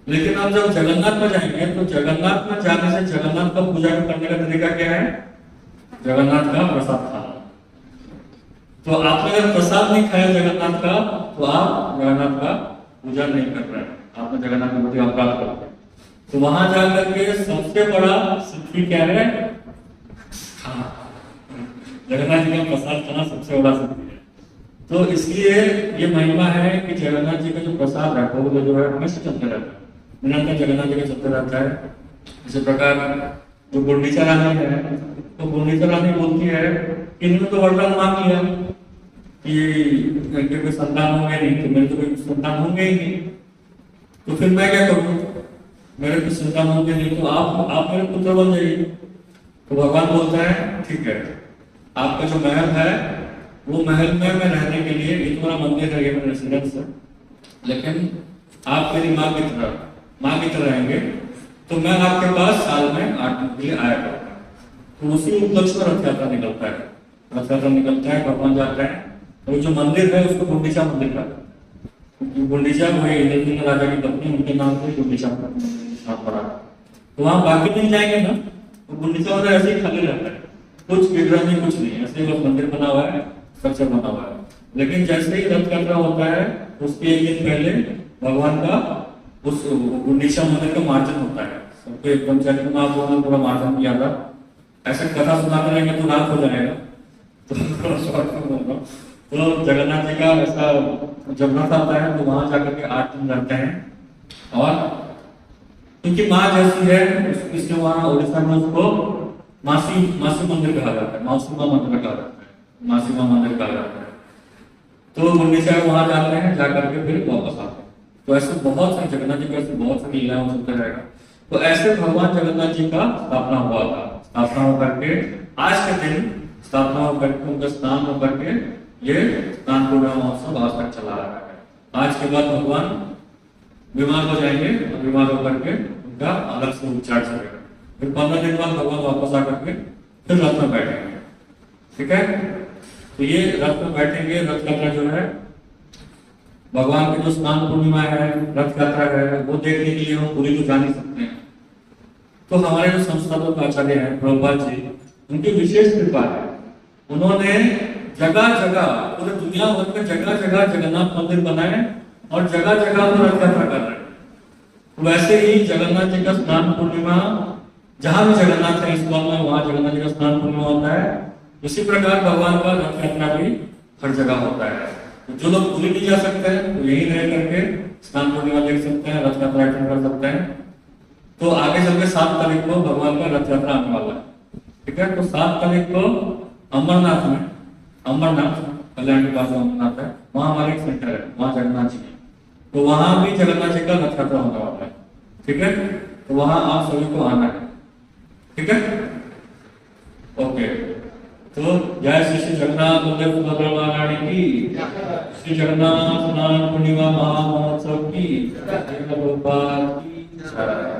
लेकिन आप जब जगन्नाथ में जाएंगे तो जगन्नाथ में जाने से जगन्नाथ का पूजा करने का तरीका क्या है, जगन्नाथ का प्रसाद खाना। तो आपने अगर प्रसाद नहीं खाया जगन्नाथ का तो आप जगन्नाथ का पूजा नहीं कर रहे हैं, आपने जगन्नाथ के प्रति अपराध कर रहे हैं। तो वहां जाकर के सबसे बड़ा सिद्धि क्या है, खाना। जगन्नाथ जी का प्रसाद खाना सबसे बड़ा सिद्धि है। तो इसलिए ये महिमा है कि जगन्नाथ जी का जो प्रसाद है वो जो है हमेशा चलते रहता है, निरंतर जगन्नाथ जी का चलते रहता है। इसी प्रकार जो गुंडीचा रानी है, तो गुंडीचा रानी बोलती है कि इन्होंने तो वरदान मांग लिया कि मेरे कोई संतान होंगे नहीं, तो मेरे तो कोई संतान होंगे ही नहीं, तो फिर मैं क्या करूँ, मेरे कुछ संतान होंगे नहीं, तो आप मेरे पुत्र बन जाइए। तो भगवान बोलता है ठीक है, आपका जो महल है वो महल में मैं रहने के लिए, ये तुम्हारा मंदिर है, ये मेरा रेसिडेंस है, लेकिन आप मेरी माँ की तरह रहेंगे, तो मैं आपके पास साल में 8 दिन के लिए आया करूंगा। तो उसी उपलक्ष्य में रथ यात्रा निकलता है, रथ यात्रा निकलता है, भगवान जाते हैं। तो जो मंदिर है उसको गुंडीचा मंदिर कहते हैं। गुंडीचा वही इंद्रदेव राजा की पत्नी, उनके नाम से गुंडीचा नाम पड़ा। तो वहां बाकी दिन जाएंगे ना, तो गुंडीचा मंदिर ऐसे ही खाली रहता है, कुछ विग्रह नहीं, कुछ नहीं, ऐसे ही बस मंदिर बना हुआ है, स्ट्रक्चर बना हुआ है। लेकिन जैसे ही रथ यात्रा होता है उसके एक दिन पहले भगवान का उस गुंडीचा मंदिर का मार्जन होता है। सबके ब्रह्मचारी को आप लोगों ने पूरा मार्जन किया था, ऐसे कथा सुनाते रहेंगे तो रात हो जाएगा। तो जगन्नाथ जी का ऐसा जब रथ आता है तो वहां जाकर के 8 दिन रहते हैं। और क्योंकि माँ जैसी है इसलिए वहां उड़ीसा में उसको मासी मंदिर कहा जाता है, मौसी माँ मंदिर कहा जाता है, मासी माँ मंदिर कहा जाता है। तो गुंडीचा वहां जाते हैं, जाकर के फिर वापस आते हैं। तो ऐसे बहुत सारे जगन्नाथ जी का ऐसे बहुत सारी लीलाएं चलते रहेगा। तो ऐसे भगवान जगन्नाथ जी का स्थापना हुआ था। स्थापना होकर के आज के दिन स्थापना होकर के उनका स्नान होकर के ये स्नान पूर्णिमा महोत्सव आज तक चला रहा है। आज के बाद भगवान बीमार हो जाएंगे और बीमार होकर के उनका अलग से उपचार चलेगा। फिर 15 दिन बाद भगवान वापस आकर के फिर रथ में बैठेंगे। ठीक है, तो ये रथ में बैठेंगे। रथ यात्रा जो है भगवान की जो स्नान पूर्णिमा है, रथ यात्रा है, वो देखने के लिए हम पूरी तो जा नहीं सकते हैं। तो हमारे जो संस्थापक आचार्य हैं प्रभुपाद जी, उनकी विशेष कृपा है, उन्होंने जगह जगह पूरे दुनिया भर में जगह जगह जगन्नाथ मंदिर बनाए और जगह जगह वो रथ यात्रा कर रहे हैं। वैसे ही जगन्नाथ जी का स्नान पूर्णिमा जहां भी जगन्नाथ है इस्कॉन में, वहां जगन्नाथ जी का स्नान पूर्णिमा होता है। उसी प्रकार भगवान का रथ यात्रा भी हर जगह होता है। तो जो लोग पुरी नहीं जा सकते हैं तो यही रह करके स्नान पूर्णिमा देख सकते हैं, रथ यात्रा अटेंड कर सकते हैं। तो आगे चल के 7 तारीख को भगवान का रथ यात्रा आने वाला है, ठीक है। तो 7 तारीख को अमरनाथ में, अमरनाथ कल्याण के पास अमरनाथ है, वहां हमारे एक सेंटर है, वहां जगन्नाथ जी है। तो वहां भी जगन्नाथ जी का रथ यात्रा होने वाला है, ठीक है। तो वहां आप सभी को आना है, ठीक है। ओके, तो जय श्री श्री जगन्नाथ बलदेव सुभद्रा महारानी की, श्री जगन्नाथ स्नान पूर्णिमा महामहोत्सव की, जय गोपाल की जय।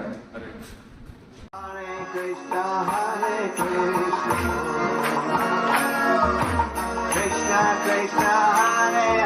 Krishna Krishna Krishna Hare